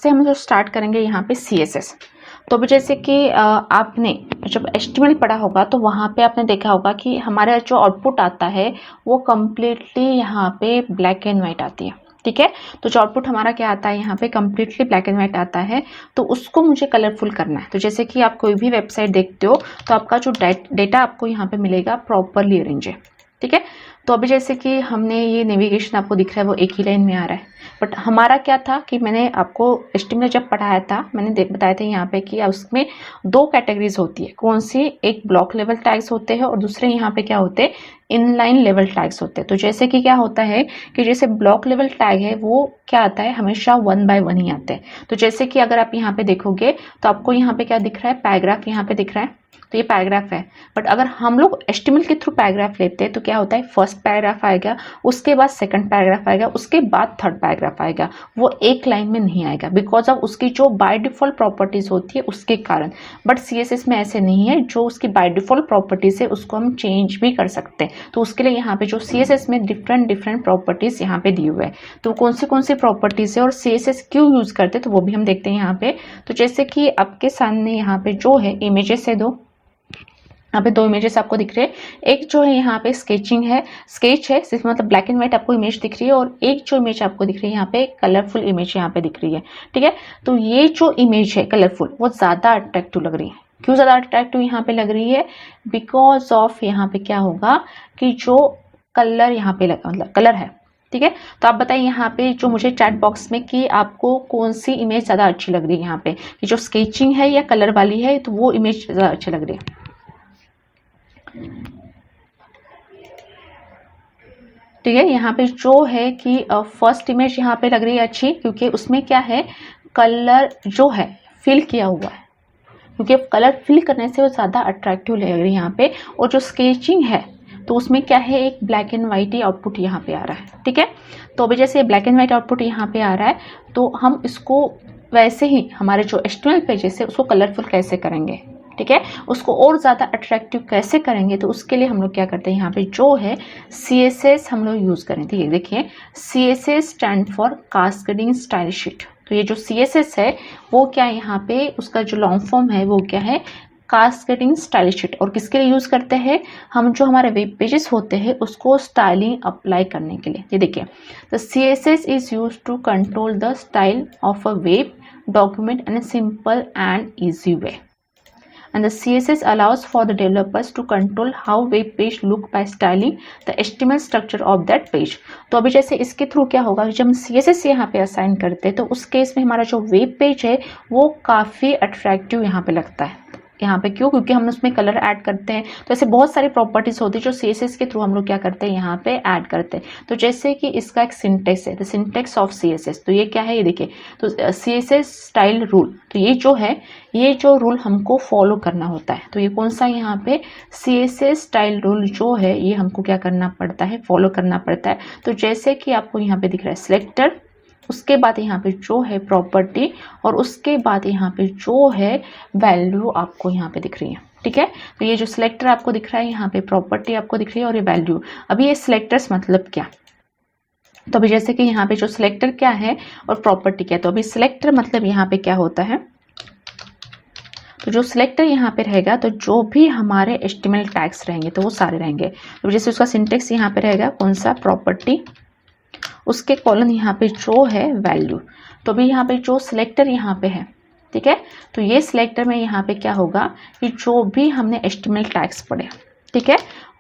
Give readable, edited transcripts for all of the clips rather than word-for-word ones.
से हम जो स्टार्ट करेंगे यहाँ पे CSS। तो अभी जैसे कि आपने जब HTML पढ़ा होगा तो वहाँ पे आपने देखा होगा कि हमारा जो आउटपुट आता है वो कम्प्लीटली यहाँ पे ब्लैक एंड वाइट आती है, ठीक है। तो जो आउटपुट हमारा क्या आता है यहाँ पे कम्प्लीटली ब्लैक एंड वाइट आता है, तो उसको मुझे कलरफुल करना है। तो जैसे कि आप कोई भी वेबसाइट देखते हो तो आपका जो डेटा आपको यहाँ पे मिलेगा प्रॉपरली अरेंज है, ठीक है। तो अभी जैसे कि हमने ये नेविगेशन आपको दिख रहा है वो एक ही लाइन में आ रहा है, बट हमारा क्या था कि मैंने आपको HTML जब पढ़ाया था मैंने बताया था यहाँ पे कि उसमें 2 कैटेगरीज होती है। कौन सी? एक ब्लॉक लेवल टैग्स होते हैं और दूसरे यहाँ पे क्या होते हैं, इनलाइन लेवल टैग्स होते हैं। तो जैसे कि क्या होता है कि जैसे ब्लॉक लेवल टैग है वो क्या आता है, हमेशा 1 by 1 ही आते हैं। तो जैसे कि अगर आप यहाँ पे देखोगे तो आपको यहाँ पे क्या दिख रहा है, पैराग्राफ यहाँ पे दिख रहा है, तो ये पैराग्राफ है। बट अगर हम लोग HTML के थ्रू पैराग्राफ लेते हैं तो क्या होता है, फर्स्ट पैराग्राफ आएगा, उसके बाद सेकंड पैराग्राफ आएगा, उसके बाद थर्ड पैराग्राफ आएगा। वो एक लाइन में नहीं आएगा बिकॉज ऑफ उसकी जो बाय डिफॉल्ट प्रॉपर्टीज होती है उसके कारण। बट CSS में ऐसे नहीं है, जो उसकी बाय डिफॉल्ट प्रॉपर्टीज है उसको हम चेंज भी कर सकते हैं। तो उसके लिए यहाँ पे जो CSS में डिफरेंट प्रॉपर्टीज यहाँ पे दिए हुए हैं, तो कौन सी प्रॉपर्टीज है और CSS क्यों यूज करते हैं तो वो भी हम देखते हैं यहाँ पे। तो जैसे कि आपके सामने यहाँ पे जो है इमेजेस है, यहाँ पे 2 इमेजेस आपको दिख रहे हैं। एक जो है यहाँ पे स्केच है, सिर्फ मतलब ब्लैक एंड व्हाइट आपको इमेज दिख रही है, और एक जो इमेज आपको दिख रही है यहाँ पे कलरफुल इमेज यहाँ पे दिख रही है, ठीक है। तो ये जो इमेज है कलरफुल वो ज़्यादा अट्रैक्टिव लग रही है। क्यों ज़्यादा अट्रैक्टिव यहाँ पे लग रही है? बिकॉज ऑफ यहाँ पे क्या होगा कि जो कलर यहाँ पे लगा, मतलब कलर है, ठीक है। तो आप बताइए यहाँ पे जो मुझे चैट बॉक्स में कि आपको कौन सी इमेज ज़्यादा अच्छी लग रही है, यहाँ पे कि जो स्केचिंग है या कलर वाली है, तो वो इमेज ज़्यादा अच्छी लग रही है। ठीक है, यहाँ पे जो है कि फर्स्ट इमेज यहाँ पे लग रही है अच्छी, क्योंकि उसमें क्या है, कलर जो है फिल किया हुआ है, क्योंकि कलर फिल करने से वो ज़्यादा अट्रैक्टिव लग रही है यहाँ पे। और जो स्केचिंग है तो उसमें क्या है, एक black and white he output यहाँ पे आ रहा है, ठीक है। तो अभी जैसे ब्लैक एंड वाइट आउटपुट यहाँ पे आ रहा है, तो हम इसको वैसे ही हमारे जो HTML पेजेस है उसको कलरफुल कैसे करेंगे, ठीक है, उसको और ज़्यादा अट्रैक्टिव कैसे करेंगे। तो उसके लिए हम लोग क्या करते हैं, यहाँ पे जो है CSS हम लोग यूज़ करें। ठीक है, देखिए CSS stand for cascading style sheet. तो ये जो CSS है वो क्या है, यहाँ पे उसका जो लॉन्ग फॉर्म है वो क्या है, कास्केडिंग स्टाइल शीट। और किसके लिए यूज़ करते हैं, हम जो हमारे वेब पेजेस होते हैं उसको स्टाइलिंग अप्लाई करने के लिए। ये देखिए, तो CSS is use to control the style of a web document in a simple and easy way. And the CSS allows for the developers to control how web page look by styling the HTML structure of that page. तो अभी जैसे इसके through क्या होगा, जब हम CSS यहाँ पे असाइन करते हैं तो उस केस में हमारा जो वेब पेज है वो काफ़ी अट्रैक्टिव यहाँ पे लगता है। यहाँ पे क्यों, क्योंकि हम उसमें कलर ऐड करते हैं। तो ऐसे बहुत सारी प्रॉपर्टीज होती है जो CSS के थ्रू हम लोग क्या करते हैं, यहाँ पे ऐड करते हैं। तो जैसे कि इसका एक सिंटेक्स है, द सिंटेक्स ऑफ CSS। तो ये क्या है, ये देखिए, तो CSS स्टाइल रूल। तो ये जो है, ये जो रूल हमको फॉलो करना होता है। तो ये कौन सा, यहाँ पे CSS स्टाइल रूल जो है ये हमको क्या करना पड़ता है, फॉलो करना पड़ता है। तो जैसे कि आपको यहाँ पे दिख रहा है सिलेक्टर, उसके बाद यहाँ पे जो है प्रॉपर्टी, और उसके बाद यहाँ पे जो है वैल्यू आपको यहाँ पे दिख रही है, ठीक है। तो ये जो सिलेक्टर आपको दिख रहा है, यहाँ पे प्रॉपर्टी आपको दिख रही है, और ये वैल्यू। अभी ये सिलेक्टर्स मतलब क्या, तो अभी जैसे कि यहाँ पे जो सिलेक्टर क्या है और प्रॉपर्टी क्या है, तो अभी सिलेक्टर मतलब यहाँ पे क्या होता है, तो जो सिलेक्टर यहाँ पे रहेगा तो जो भी हमारे HTML टैग्स रहेंगे तो वो सारे रहेंगे। तो जैसे उसका सिंटेक्स यहाँ पे रहेगा कौन सा, प्रॉपर्टी, उसके कॉलन यहाँ पे जो है वैल्यू। तो अभी यहाँ पे जो सिलेक्टर यहाँ पे है, ठीक है, तो ये सिलेक्टर में यहाँ पे क्या होगा कि जो भी हमने HTML टैग्स पढ़े, ठीक है,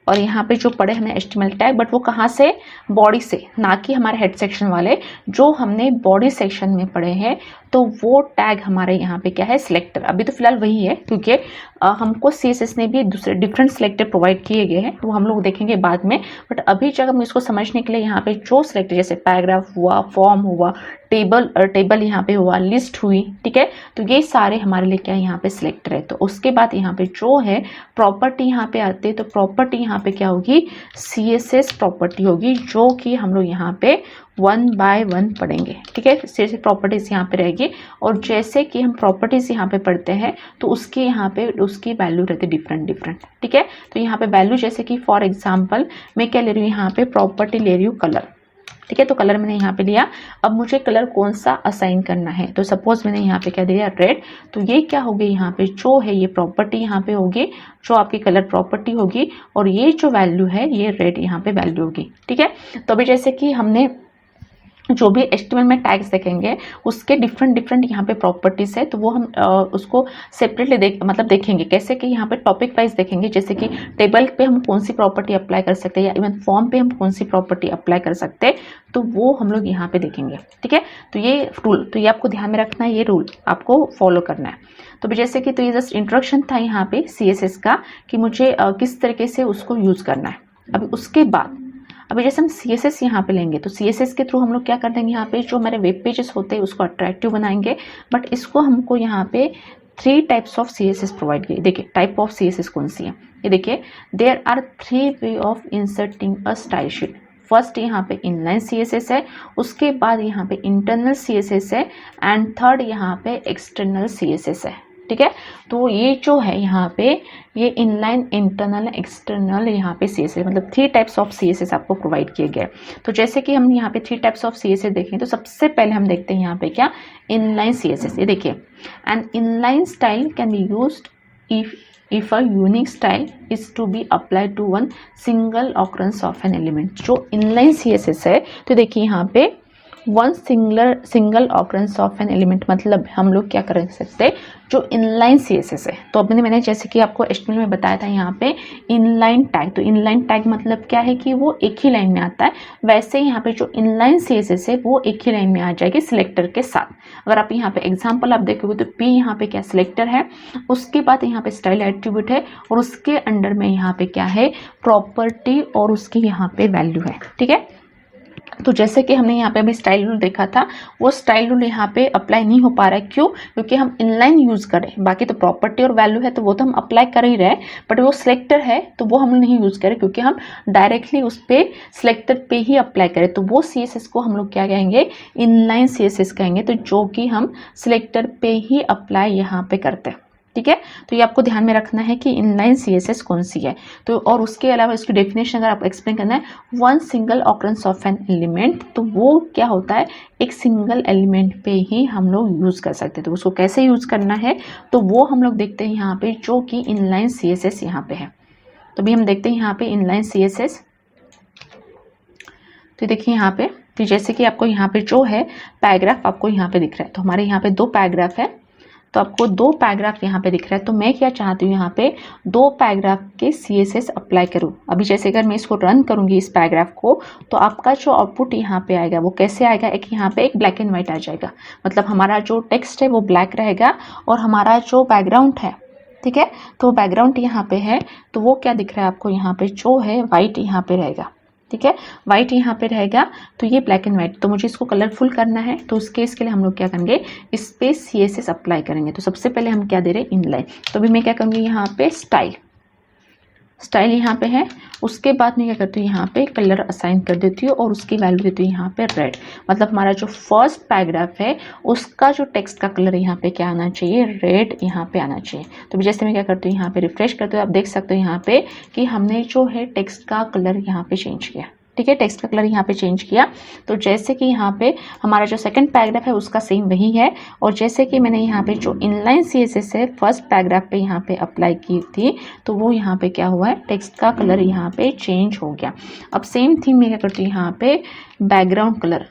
और यहाँ पे जो पढ़े हमने HTML टैग, बट वो कहाँ से, बॉडी से, ना कि हमारे हेड सेक्शन वाले, जो हमने बॉडी सेक्शन में पढ़े हैं तो वो टैग हमारे यहाँ पे क्या है, सिलेक्टर। अभी तो फिलहाल वही है, क्योंकि हमको CSS ने भी दूसरे डिफरेंट सिलेक्टर प्रोवाइड किए गए हैं, वो हम लोग देखेंगे बाद में। बट अभी जब हम इसको समझने के लिए यहाँ पे जो सिलेक्टर, जैसे पैराग्राफ हुआ, फॉर्म हुआ, टेबल यहाँ पे हुआ, लिस्ट हुई, ठीक है, तो ये सारे हमारे लिए क्या है, यहाँ पे सिलेक्टर है। तो उसके बाद यहाँ पे जो है प्रॉपर्टी यहाँ पे आते हैं, तो प्रॉपर्टी यहाँ पे क्या होगी, CSS प्रॉपर्टी होगी, जो कि हम लोग यहाँ पे 1 by 1 पढ़ेंगे, ठीक है। CSS प्रॉपर्टीज यहाँ पे रहेगी, और जैसे कि हम प्रॉपर्टीज यहाँ पे पढ़ते हैं तो उसके यहाँ पे उसकी वैल्यू रहती है डिफरेंट, ठीक है। तो यहाँ पे वैल्यू जैसे कि फॉर एग्जांपल मैं क्या ले रही हूँ, यहाँ पे प्रॉपर्टी ले रही हूँ कलर, ठीक है। तो कलर मैंने यहाँ पे लिया। अब मुझे कलर कौन सा असाइन करना है, तो सपोज मैंने यहाँ पे क्या दिया, रेड। तो ये क्या होगी यहाँ पे, जो है ये प्रॉपर्टी यहाँ पे होगी, जो आपकी कलर प्रॉपर्टी होगी, और ये जो वैल्यू है ये रेड यहाँ पे वैल्यू होगी। ठीक है। तो अभी जैसे कि हमने जो भी HTML में टैग्स देखेंगे उसके डिफरेंट यहाँ पे प्रॉपर्टीज है, तो वो हम उसको सेपरेटली देखेंगे कैसे कि यहाँ पे टॉपिक वाइज देखेंगे, जैसे कि टेबल पे हम कौन सी प्रॉपर्टी अप्लाई कर सकते हैं या इवन फॉर्म पे हम कौन सी प्रॉपर्टी अप्लाई कर सकते हैं, तो वो हम लोग यहाँ पे देखेंगे। ठीक है। तो ये रूल, तो ये आपको ध्यान में रखना है, ये रूल आपको फॉलो करना है। तो भी जैसे कि तो ये जस्ट इंट्रोडक्शन था यहाँ पे CSS का कि मुझे किस तरीके से उसको यूज करना है। अभी उसके बाद अभी जैसे हम CSS यहाँ पे लेंगे तो CSS के थ्रू हम लोग क्या कर देंगे, यहाँ पे जो हमारे वेब पेजेस होते हैं उसको अट्रैक्टिव बनाएंगे। बट इसको हमको यहाँ पे 3 टाइप्स ऑफ CSS प्रोवाइड किए। देखिए टाइप ऑफ CSS कौन सी है, ये देखिए there are 3 way of inserting a style sheet. First यहाँ पे इनलाइन CSS है, उसके बाद यहाँ पे इंटरनल CSS है, एंड थर्ड यहाँ पे एक्सटर्नल CSS है। ठीक है। तो ये जो है यहाँ पे ये इनलाइन, इंटरनल, एक्सटर्नल यहाँ पे CSS मतलब 3 टाइप्स ऑफ CSS आपको प्रोवाइड किए गए। तो जैसे कि हम यहाँ पे 3 टाइप्स ऑफ CSS देखें तो सबसे पहले हम देखते हैं यहाँ पे क्या, इनलाइन CSS। ये देखिए, an inline style can be used if a unique style is to be applied to one single occurrence of an element। जो इनलाइन CSS है तो देखिए यहाँ पे one single occurrence of an element, मतलब हम लोग क्या कर सकते हैं, जो इनलाइन CSS है। तो अब मैंने जैसे कि आपको HTML में बताया था यहाँ पे इनलाइन टैग, तो इनलाइन टैग मतलब क्या है कि वो एक ही लाइन में आता है। वैसे यहाँ पे जो इनलाइन CSS है वो एक ही लाइन में आ जाएगी सिलेक्टर के साथ। अगर आप यहाँ पे एग्जाम्पल आप देखोगे तो P यहाँ पे क्या सिलेक्टर है, उसके बाद यहाँ पे स्टाइल एट्रीब्यूट है, और उसके अंडर में यहाँ पे क्या है, प्रॉपर्टी, और उसकी यहाँ पे वैल्यू है। ठीक है। तो जैसे कि हमने यहाँ पे अभी स्टाइल रूल देखा था, वो स्टाइल रूल यहाँ पे अप्लाई नहीं हो पा रहा है। क्यों? क्योंकि हम इनलाइन यूज करें, बाकी तो प्रॉपर्टी और वैल्यू है तो वो तो हम अप्लाई कर ही रहे, बट वो सिलेक्टर है तो वो हम नहीं यूज करें, क्योंकि हम डायरेक्टली उस पर सिलेक्टर पे ही अप्लाई करें। तो वो CSS को हम लोग क्या कहेंगे, इनलाइन CSS कहेंगे, तो जो कि हम सिलेक्टर पे ही अप्लाई यहाँ पे करते हैं। ठीक है। तो ये आपको ध्यान में रखना है कि इनलाइन CSS कौन सी है। तो और उसके अलावा इसकी डेफिनेशन अगर आपको एक्सप्लेन करना है, one single occurrence of an element, तो वो क्या होता है, एक सिंगल एलिमेंट पे ही हम लोग यूज कर सकते हैं। तो उसको कैसे यूज करना है तो वो हम लोग देखते हैं यहाँ पे, जो कि इनलाइन CSS यहाँ पे है। तो भी हम देखते हैं यहाँ पे इनलाइन CSS। तो देखिए यहाँ पे, तो जैसे कि आपको यहाँ पे जो है पैराग्राफ आपको यहाँ पे दिख रहा है, तो हमारे यहाँ पे 2 पैराग्राफ है, तो आपको 2 पैराग्राफ यहाँ पे दिख रहा है। तो मैं क्या चाहती हूँ, यहाँ पे 2 पैराग्राफ के CSS अप्लाई करूँ। अभी जैसे अगर मैं इसको रन करूँगी इस पैराग्राफ को, तो आपका जो आउटपुट यहाँ पे आएगा वो कैसे आएगा, एक यहाँ पे एक ब्लैक एंड व्हाइट आ जाएगा, मतलब हमारा जो टेक्स्ट है वो ब्लैक रहेगा, और हमारा जो बैकग्राउंड है, ठीक है, तो बैकग्राउंड यहाँ पे है, तो वो क्या दिख रहा है आपको, यहाँ पे जो है व्हाइट यहाँ पे रहेगा। ठीक है, व्हाइट यहाँ पे रहेगा, तो ये ब्लैक एंड व्हाइट। तो मुझे इसको कलरफुल करना है, तो उस केस के लिए हम लोग क्या करेंगे, इस पे CSS अप्लाई करेंगे। तो सबसे पहले हम क्या दे रहे हैं, इनलाइन। तो अभी मैं क्या करूँगी, यहाँ पे स्टाइल यहाँ पे है, उसके बाद मैं क्या करती हूँ, यहाँ पे कलर असाइन कर देती हूँ, और उसकी वैल्यू देती हूँ यहाँ पे रेड। मतलब हमारा जो फर्स्ट पैराग्राफ है उसका जो टेक्स्ट का कलर यहाँ पे क्या आना चाहिए, रेड यहाँ पे आना चाहिए। तो जैसे मैं क्या करती हूँ, यहाँ पे रिफ्रेश करते हुए आप देख सकते हो यहाँ पे कि हमने जो है टेक्स्ट का कलर यहाँ पे चेंज किया। ठीक है, टेक्स्ट का कलर यहाँ पे चेंज किया। तो जैसे कि यहाँ पे हमारा जो सेकंड पैराग्राफ है उसका सेम वही है, और जैसे कि मैंने यहाँ पे जो इनलाइन CSS है फर्स्ट पैराग्राफ पे यहाँ पे अप्लाई की थी, तो वो यहाँ पे क्या हुआ है, टेक्स्ट का कलर यहाँ पे चेंज हो गया। अब सेम थिंग मैं क्या करती हूँ, यहाँ पे बैकग्राउंड कलर।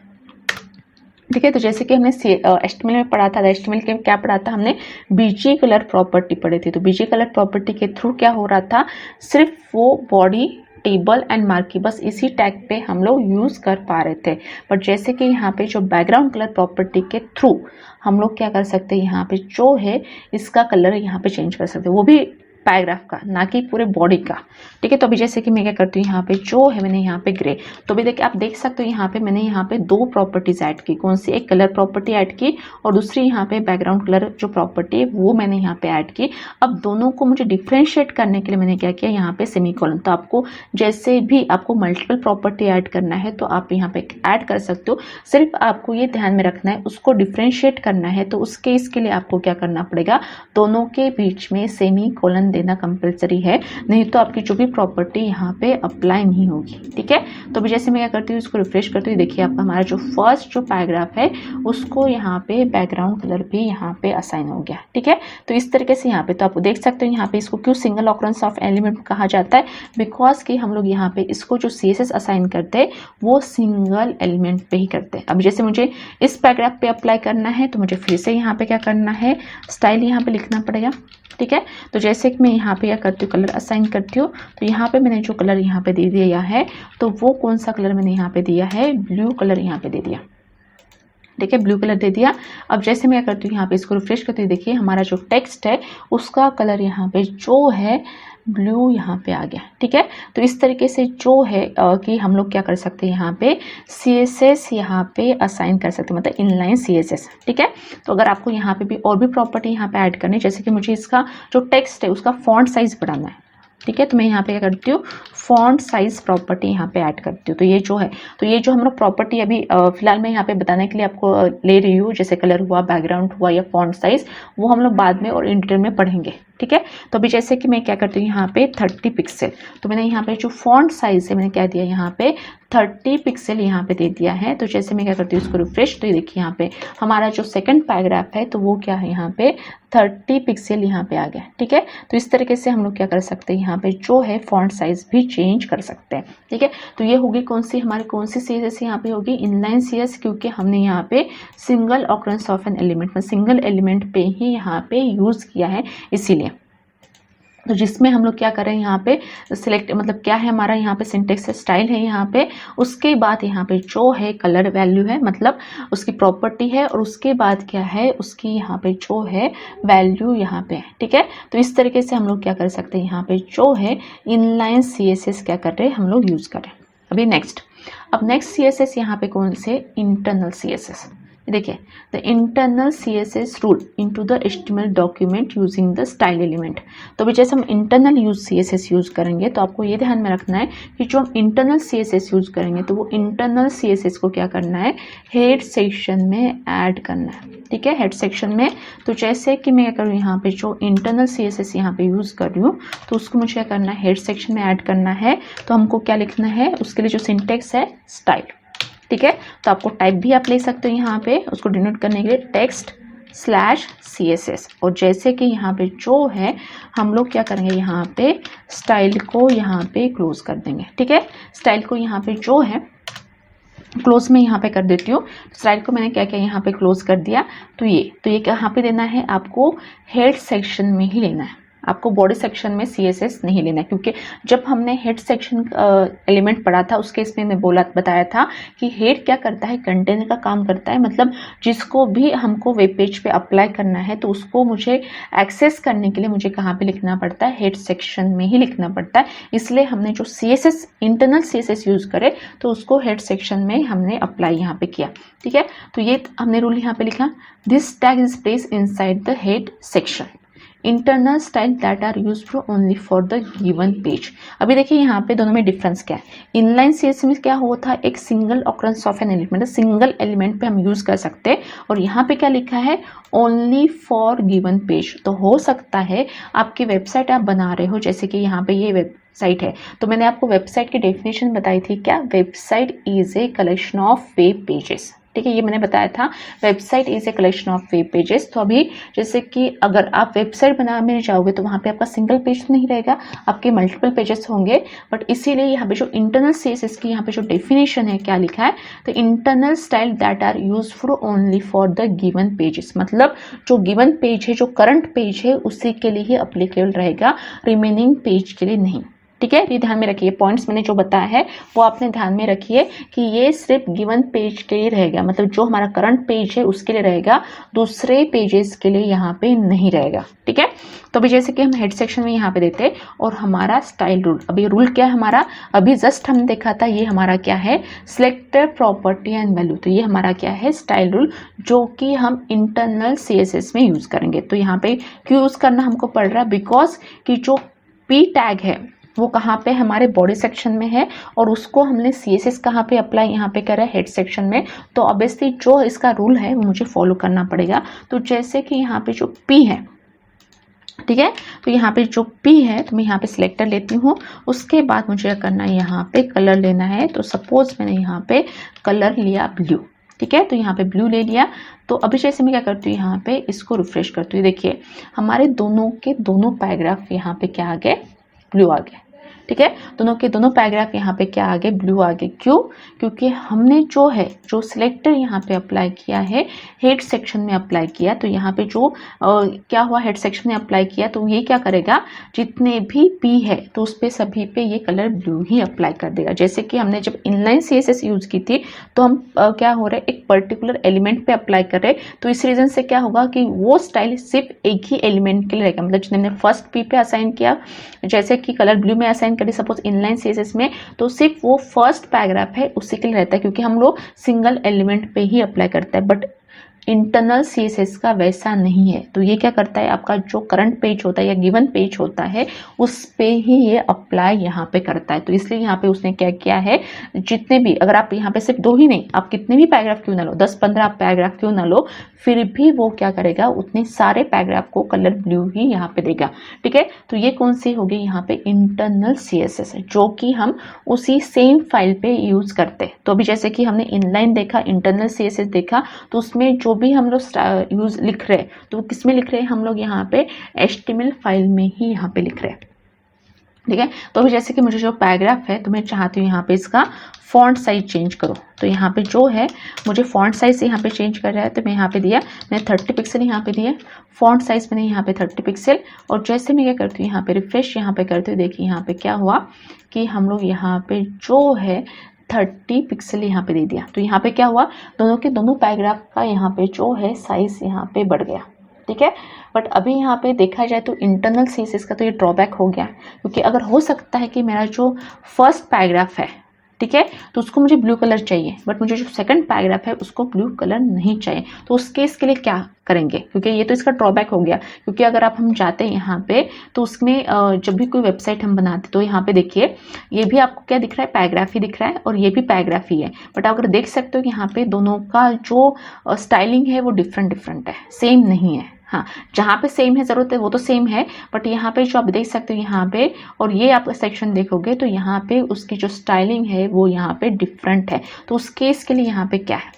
ठीक है, तो जैसे कि हमने HTML में पढ़ा था, HTML के क्या पढ़ा था हमने, BG कलर प्रॉपर्टी पढ़ी थी। तो BG कलर प्रॉपर्टी के थ्रू क्या हो रहा था, सिर्फ वो बॉडी, टेबल एंड मार्की, बस इसी टैग पे हम लोग यूज कर पा रहे थे। बट जैसे कि यहाँ पे जो बैकग्राउंड कलर प्रॉपर्टी के थ्रू हम लोग क्या कर सकते हैं, यहाँ पे जो है इसका कलर यहाँ पे चेंज कर सकते हैं, वो भी पैराग्राफ का, ना कि पूरे बॉडी का। ठीक है, तो अभी जैसे कि मैं क्या करती हूँ, यहाँ पे जो है मैंने यहाँ पे ग्रे, तो अभी देखिए आप देख सकते हो यहाँ पे मैंने यहाँ पे 2 प्रॉपर्टीज ऐड की। कौन सी, एक कलर प्रॉपर्टी ऐड की, और दूसरी यहाँ पे बैकग्राउंड कलर जो प्रॉपर्टी है वो मैंने यहाँ पे ऐड की। अब दोनों को मुझे डिफ्रेंशिएट करने के लिए मैंने क्या किया, यहाँ पे सेमीकोलन। तो आपको जैसे भी आपको मल्टीपल प्रॉपर्टी ऐड करना है तो आप यहाँ पे ऐड कर सकते हो, सिर्फ आपको ये ध्यान में रखना है उसको डिफ्रेंशिएट करना है, तो उस केस के लिए आपको क्या करना पड़ेगा, दोनों के बीच में सेमीकोलन देना कंपलसरी है, नहीं तो आपकी जो भी प्रॉपर्टी यहाँ पे अप्लाई नहीं होगी। ठीक है, तो अभी जैसे मैं क्या करती हूँ, इसको रिफ्रेश करती हूँ। देखिए आपका हमारा जो फर्स्ट जो पैराग्राफ है उसको यहाँ पे बैकग्राउंड कलर भी यहाँ पे असाइन हो गया। ठीक है, तो इस तरीके से यहाँ पे तो आप देख सकते हो यहाँ पे इसको क्यों सिंगल ऑकरेंस ऑफ एलिमेंट कहा जाता है, बिकॉज कि हम लोग यहाँ पे इसको जो CSS असाइन करते हैं वो सिंगल एलिमेंट पे ही करते हैं। अब जैसे मुझे इस पैराग्राफ पे अप्लाई करना है तो मुझे फिर से यहाँ पे क्या करना है, स्टाइल यहाँ पे लिखना पड़ेगा। ठीक है, तो जैसे कि मैं यहाँ पे क्या करती हूँ, कलर असाइन करती हूँ। तो यहाँ पे मैंने जो कलर यहाँ पे दे दिया है, तो वो कौन सा कलर मैंने यहाँ पे दिया है, ब्लू कलर यहाँ पे दे दिया। ठीक है, ब्लू कलर दे दिया। अब जैसे मैं क्या करती हूँ, यहाँ पे इसको रिफ्रेश करती हूँ। देखिए हमारा जो टेक्स्ट है उसका कलर यहाँ पे जो है ब्लू यहाँ पे आ गया। ठीक है, तो इस तरीके से जो है कि हम लोग क्या कर सकते हैं, यहाँ पे CSS यहाँ पे असाइन कर सकते हैं, मतलब इनलाइन CSS। ठीक है, तो अगर आपको यहाँ पे भी और भी प्रॉपर्टी यहाँ पे ऐड करनी है, जैसे कि मुझे इसका जो टेक्स्ट है उसका फॉन्ट साइज बढ़ाना है। ठीक है, तो मैं यहाँ पे क्या करती हूँ, फॉन्ट साइज प्रॉपर्टी यहाँ पे ऐड करती हूँ। तो ये जो है, तो ये जो हम लोग प्रॉपर्टी अभी फिलहाल मैं यहाँ पे बताने के लिए आपको ले रही हूँ, जैसे कलर हुआ, बैकग्राउंड हुआ या फॉन्ट साइज, वो हम लोग बाद में और इन डिटेल में पढ़ेंगे। ठीक है, तो अभी जैसे कि मैं क्या करती हूँ, यहाँ पे 30 पिक्सल, तो मैंने यहाँ पे जो फॉन्ट साइज है मैंने क्या दिया, यहाँ पे 30 पिक्सल यहाँ पे दे दिया है। तो जैसे मैं क्या करती हूँ, इसको रिफ्रेश, तो ये देखिए यहाँ पे हमारा जो सेकंड पैराग्राफ है तो वो क्या है, यहाँ पे 30 पिक्सल यहाँ पे आ गया। ठीक है, तो इस तरीके से हम लोग क्या कर सकते हैं, यहाँ पे जो है फॉन्ट साइज भी चेंज कर सकते हैं। ठीक है, तो ये होगी कौन सी हमारी कौन सी CSS यहाँ पे होगी, इनलाइन CS, क्योंकि हमने यहाँ पे single occurrence of an element में सिंगल एलिमेंट पे ही यहाँ पे यूज किया है, इसीलिए। तो जिसमें हम लोग क्या करें, यहाँ पे सिलेक्ट, मतलब क्या है हमारा यहाँ पे सिंटेक्स स्टाइल है यहाँ पे, उसके बाद यहाँ पे जो है कलर वैल्यू है, मतलब उसकी प्रॉपर्टी है, और उसके बाद क्या है उसकी यहाँ पे जो है वैल्यू यहाँ पे है। ठीक है, तो इस तरीके से हम लोग क्या कर सकते हैं, यहाँ पे जो है इनलाइन CSS क्या कर रहे हैं हम लोग यूज करें। अभी नेक्स्ट, अब नेक्स्ट CSS यहाँ पे कौन से, इंटरनल CSS। देखिए, the internal CSS rule into the HTML document using the style element. तो अभी जैसे हम इंटरनल CSS यूज करेंगे तो आपको ये ध्यान में रखना है कि जो हम इंटरनल CSS यूज करेंगे तो वो इंटरनल CSS को क्या करना है, हेड सेक्शन में ऐड करना है। ठीक है, हेड सेक्शन में। तो जैसे कि मैं क्या करूँ, यहाँ पे जो इंटरनल CSS यहाँ पे यूज कर रही हूँ तो उसको मुझे क्या करना है, हेड सेक्शन में ऐड करना है। तो हमको क्या लिखना है, उसके लिए जो सिंटेक्स है स्टाइल। ठीक है, तो आपको टाइप भी आप ले सकते हो यहाँ पे, उसको डिनोट करने के लिए text/CSS। और जैसे कि यहाँ पे जो है हम लोग क्या करेंगे, यहाँ पे स्टाइल को यहाँ पे क्लोज कर देंगे। ठीक है, स्टाइल को यहाँ पे जो है क्लोज में यहाँ पे कर देती हूँ। स्टाइल को मैंने क्या किया, यहाँ पे क्लोज कर दिया। तो ये कहाँ पे देना है, आपको हेड सेक्शन में ही लेना है, आपको बॉडी सेक्शन में CSS नहीं लेना है। क्योंकि जब हमने हेड सेक्शन एलिमेंट पढ़ा था उसके इसमें मैं बताया था कि हेड क्या करता है, कंटेनर का काम करता है, मतलब जिसको भी हमको वेब पेज पे अप्लाई करना है तो उसको मुझे एक्सेस करने के लिए मुझे कहाँ पे लिखना पड़ता है, हेड सेक्शन में ही लिखना पड़ता है। इसलिए हमने जो CSS इंटरनल CSS यूज करे तो उसको हेड सेक्शन में हमने अप्लाई यहाँ पे किया। ठीक है, तो ये हमने रूल यहाँ पे लिखा, this tag is placed inside the head section, internal style that are used only for the given page. अभी देखिए यहाँ पे दोनों में डिफरेंस क्या है। इनलाइन CSS में क्या होता है, एक single occurrence of an element, single element पे हम यूज कर सकते हैं। और यहाँ पे क्या लिखा है, ओनली फॉर गिवन पेज। तो हो सकता है आपकी वेबसाइट आप बना रहे हो, जैसे कि यहाँ पे ये वेबसाइट है, तो मैंने आपको वेबसाइट की डेफिनेशन बताई थी क्या, website is a collection of web pages. ठीक है, ये मैंने बताया था, website is a collection of web pages. तो अभी जैसे कि अगर आप वेबसाइट बनाने जाओगे तो वहाँ पे आपका सिंगल पेज नहीं रहेगा, आपके मल्टीपल पेजेस होंगे। बट इसीलिए यहाँ पे जो इंटरनल CSS की यहाँ पे जो डेफिनेशन है क्या लिखा है, तो internal style that are used only for the given pages, मतलब जो गिवन पेज है, जो करंट पेज है उसी के लिए ही अप्लीकेबल रहेगा, रिमेनिंग पेज के लिए नहीं। ठीक है, ये ध्यान में रखिए, पॉइंट्स मैंने जो बताया है वो आपने ध्यान में रखिए कि ये सिर्फ गिवन पेज के लिए रहेगा, मतलब जो हमारा करंट पेज है उसके लिए रहेगा, दूसरे पेजेस के लिए यहाँ पे नहीं रहेगा। ठीक है, तो अभी जैसे कि हम हेड सेक्शन में यहाँ पे देते हैं और हमारा स्टाइल रूल, अभी रूल क्या है हमारा, अभी जस्ट हमने देखा था, ये हमारा क्या है, सिलेक्टेड प्रॉपर्टी एंड वैल्यू। तो ये हमारा क्या है, स्टाइल रूल, जो कि हम इंटरनल CSS में यूज करेंगे। तो यहाँ पे क्यों यूज करना हमको पड़ रहा है, बिकॉज कि जो P टैग है वो कहाँ पे हमारे बॉडी सेक्शन में है और उसको हमने CSS कहाँ पे अप्लाई यहाँ पे करा है, हेड सेक्शन में। तो ऑब्वियसली जो इसका रूल है वो मुझे फॉलो करना पड़ेगा। तो जैसे कि यहाँ पे जो P है, ठीक है। तो यहाँ पे जो P है तो मैं यहाँ पे सिलेक्टर लेती हूँ। उसके बाद मुझे क्या करना है, यहाँ पे कलर लेना है। तो सपोज मैंने यहाँ पे कलर लिया ब्लू, ठीक है। तो यहाँ पे ब्लू ले लिया। तो अभी जैसे मैं क्या करती हूँ, यहाँ पे इसको रिफ्रेश करती हूँ। देखिए हमारे दोनों के दोनों पैराग्राफ यहाँ पे क्या आ गए, ब्लू आ गए, ठीक है। दोनों के दोनों पैराग्राफ यहाँ पे क्या आ गए, ब्लू आ गए। क्यों? क्योंकि हमने जो है जो सिलेक्टर यहाँ पे अप्लाई किया है, हेड सेक्शन में अप्लाई किया। तो यहाँ पे जो क्या हुआ, हेड सेक्शन में अप्लाई किया तो ये क्या करेगा, जितने भी P है तो उस पे सभी पे ये कलर ब्लू ही अप्लाई कर देगा। जैसे कि हमने जब इनलाइन CSS यूज की थी तो हम क्या हो रहा है, एक पर्टिकुलर एलिमेंट पे अप्लाई कर रहे हैं। तो इस रीजन से क्या होगा कि वो स्टाइल सिर्फ एक ही एलिमेंट के लिए रहेगा। मतलब जितने हमने फर्स्ट P पे असाइन किया, जैसे कि कलर ब्लू में असाइन करिए सपोज इनलाइन CSS में, तो सिर्फ वो फर्स्ट पैराग्राफ है उसी के लिए रहता है, क्योंकि हम लोग सिंगल एलिमेंट पे ही अप्लाई करता है। बट इंटरनल CSS का वैसा नहीं है। तो ये क्या करता है, आपका जो करंट पेज होता है या गिवन पेज होता है उस पे ही ये अप्लाई यहाँ पे करता है। तो इसलिए यहाँ पे उसने क्या किया है, जितने भी, अगर आप यहाँ पे सिर्फ 2 ही नहीं, आप कितने भी पैराग्राफ क्यों ना लो, 10-15 पैराग्राफ क्यों ना लो, फिर भी वो क्या करेगा, उतने सारे पैराग्राफ को कलर ब्लू ही यहाँ पे देगा, ठीक है। तो ये कौन सी होगी, यहाँ पे इंटरनल CSS है, जो कि हम उसी सेम फाइल पे यूज करते हैं। तो अभी जैसे कि हमने इनलाइन देखा, इंटरनल CSS देखा, तो उसमें जो भी हम लोग यूज लिख रहे हैं तो किस में लिख रहे हैं, हम लोग यहाँ पे HTML फाइल में ही यहाँ पे लिख रहे हैं, ठीक है। तो अभी जैसे कि मुझे जो पैराग्राफ है तो मैं चाहती हूँ यहाँ पे इसका फॉन्ट साइज चेंज करो। तो यहाँ पे जो है मुझे फॉन्ट साइज यहाँ पे चेंज कर रहा है, तो मैं यहाँ पे दिया, मैंने 30 पिक्सल यहाँ पे दिया, फॉन्ट साइज मैंने यहाँ पे 30 पिक्सल। और जैसे मैं क्या करती हूँ, यहाँ पे रिफ्रेश यहाँ पे करती हूँ, देखिए यहाँ पे क्या हुआ कि हम लोग यहाँ पे जो है 30 पिक्सल यहाँ पे दे दिया। तो यहाँ पे क्या हुआ, दोनों के दोनों पैराग्राफ का यहाँ पे जो है साइज यहाँ पे बढ़ गया, ठीक है। बट अभी यहाँ पे देखा जाए तो इंटरनल CSS का तो ये ड्रॉबैक हो गया, क्योंकि अगर हो सकता है कि मेरा जो फर्स्ट पैराग्राफ है, ठीक है, तो उसको मुझे ब्लू कलर चाहिए, बट मुझे जो सेकंड पैराग्राफ है उसको ब्लू कलर नहीं चाहिए। तो उस केस के लिए क्या करेंगे, क्योंकि ये तो इसका ड्रॉबैक हो गया। क्योंकि अगर आप हम जाते हैं यहाँ पे तो उसमें जब भी कोई वेबसाइट हम बनाते तो यहाँ पे देखिए ये भी आपको क्या दिख रहा है, पैराग्राफ ही दिख रहा है, और ये भी पैराग्राफ ही है। बट अगर देख सकते हो कि यहाँ पे दोनों का जो स्टाइलिंग है वो डिफरेंट है, सेम नहीं है। हाँ, जहाँ पे सेम है ज़रूरत है वो तो सेम है, बट यहाँ पे जो आप देख सकते हो यहाँ पे, और ये आप सेक्शन देखोगे तो यहाँ पे उसकी जो स्टाइलिंग है वो यहाँ पे डिफरेंट है। तो उस केस के लिए यहाँ पे क्या है,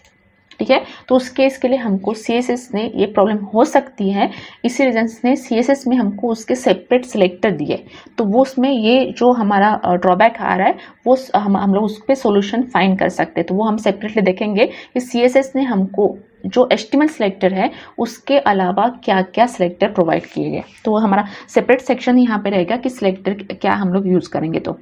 ठीक है। तो उस केस के लिए हमको CSS ने ये प्रॉब्लम हो सकती है, इसी रीजन से CSS में हमको उसके सेपरेट सिलेक्टर दिए। तो वो उसमें ये जो हमारा ड्रॉबैक आ रहा है वो हम लोग उस पर सोल्यूशन फाइंड कर सकते हैं। तो वो हम सेपरेटली देखेंगे कि CSS ने हमको जो HTML सिलेक्टर है उसके अलावा क्या क्या सिलेक्टर प्रोवाइड किए गए। तो हमारा सेपरेट सेक्शन यहाँ पे रहेगा कि सिलेक्टर क्या हम लोग यूज़ करेंगे। तो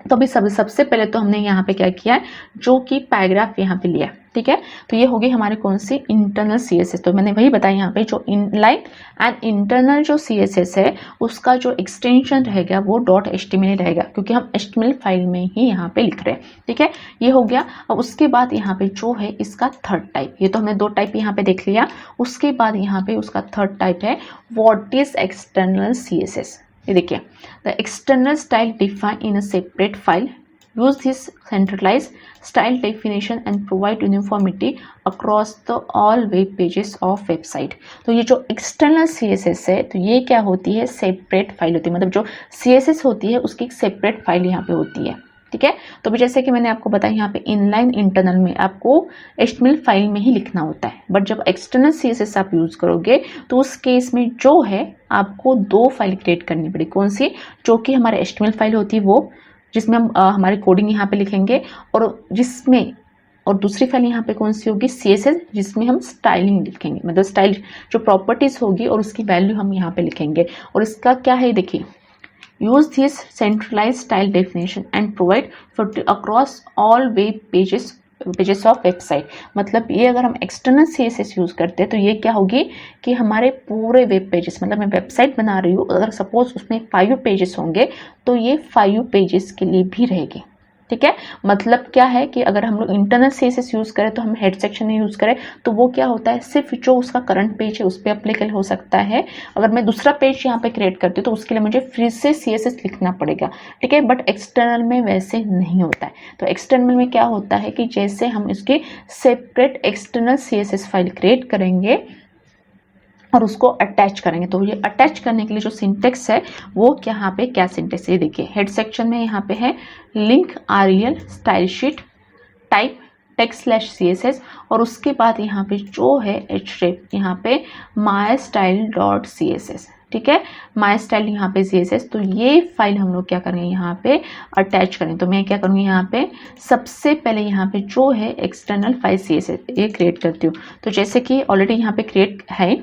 अभी सबसे पहले तो हमने यहाँ पे क्या किया है, जो कि पैराग्राफ यहाँ पे लिया, ठीक है। तो ये होगी हमारे कौन सी, इंटरनल CSS। तो मैंने वही बताया यहाँ पे जो इनलाइन एंड इंटरनल जो CSS है उसका जो एक्सटेंशन रहेगा वो .html रहेगा, क्योंकि हम HTML फाइल में ही यहाँ पे लिख रहे हैं, ठीक है। ये हो गया। अब उसके बाद यहाँ पे जो है इसका थर्ड टाइप, ये तो हमने 2 टाइप यहाँ पे देख लिया। उसके बाद यहाँ पे उसका थर्ड टाइप है व्हाट इज एक्सटर्नल CSS। ये देखिए, the external style define in a separate file, use this centralize style definition and provide uniformity across the all web pages of website. तो ये जो एक्सटर्नल CSS है तो ये क्या होती है, सेपरेट फाइल होती है। मतलब जो CSS होती है उसकी एक सेपरेट फाइल यहाँ पे होती है, ठीक है। तो भी जैसे कि मैंने आपको बताया यहाँ पे इनलाइन इंटरनल में आपको HTML फाइल में ही लिखना होता है, बट जब एक्सटर्नल CSS आप यूज़ करोगे तो उस केस में जो है आपको 2 फाइल क्रिएट करनी पड़ेगी। कौन सी, जो कि हमारे HTML फाइल होती है वो, जिसमें हम हमारी कोडिंग यहाँ पे लिखेंगे, और दूसरी फाइल यहाँ पे कौन सी होगी, CSS, जिसमें हम स्टाइलिंग लिखेंगे। मतलब स्टाइल जो प्रॉपर्टीज होगी और उसकी वैल्यू हम यहाँ पे लिखेंगे। और इसका क्या है, देखिए, use this centralized style definition and provide for across all web pages of website। मतलब ये अगर हम एक्सटर्नल CSS यूज करते हैं तो ये क्या होगी कि हमारे पूरे वेब पेजेस, मतलब मैं वेबसाइट बना रही हूँ, अगर सपोज उसमें 5 पेजेस होंगे तो ये 5 पेजेस के लिए भी रहेगी, ठीक है। मतलब क्या है कि अगर हम लोग इंटरनल CSS यूज़ करें तो हम हेड सेक्शन में यूज़ करें तो वो क्या होता है, सिर्फ जो उसका करंट पेज है उस पर अप्लीकेबल हो सकता है। अगर मैं दूसरा पेज यहाँ पे क्रिएट करती हूँ तो उसके लिए मुझे फिर से CSS लिखना पड़ेगा, ठीक है। बट एक्सटर्नल में वैसे नहीं होता है। तो एक्सटर्नल में क्या होता है कि जैसे हम इसकी separate external CSS file create करेंगे और उसको अटैच करेंगे। तो ये अटैच करने के लिए जो सिंटेक्स है वो यहाँ पे क्या सिंटेक्स है, ये देखिए हेड सेक्शन में यहाँ पे है link REL style sheet type text/css और उसके बाद यहाँ पे जो है href यहाँ पे mystyle.css, ठीक है, mystyle यहाँ पे css। तो ये फाइल हम लोग क्या करेंगे यहाँ पे अटैच करें। तो मैं क्या करूँगी यहाँ पे सबसे पहले यहाँ पे जो है एक्सटर्नल फाइल css ये क्रिएट करती हूँ। तो जैसे कि ऑलरेडी यहाँ पे क्रिएट है,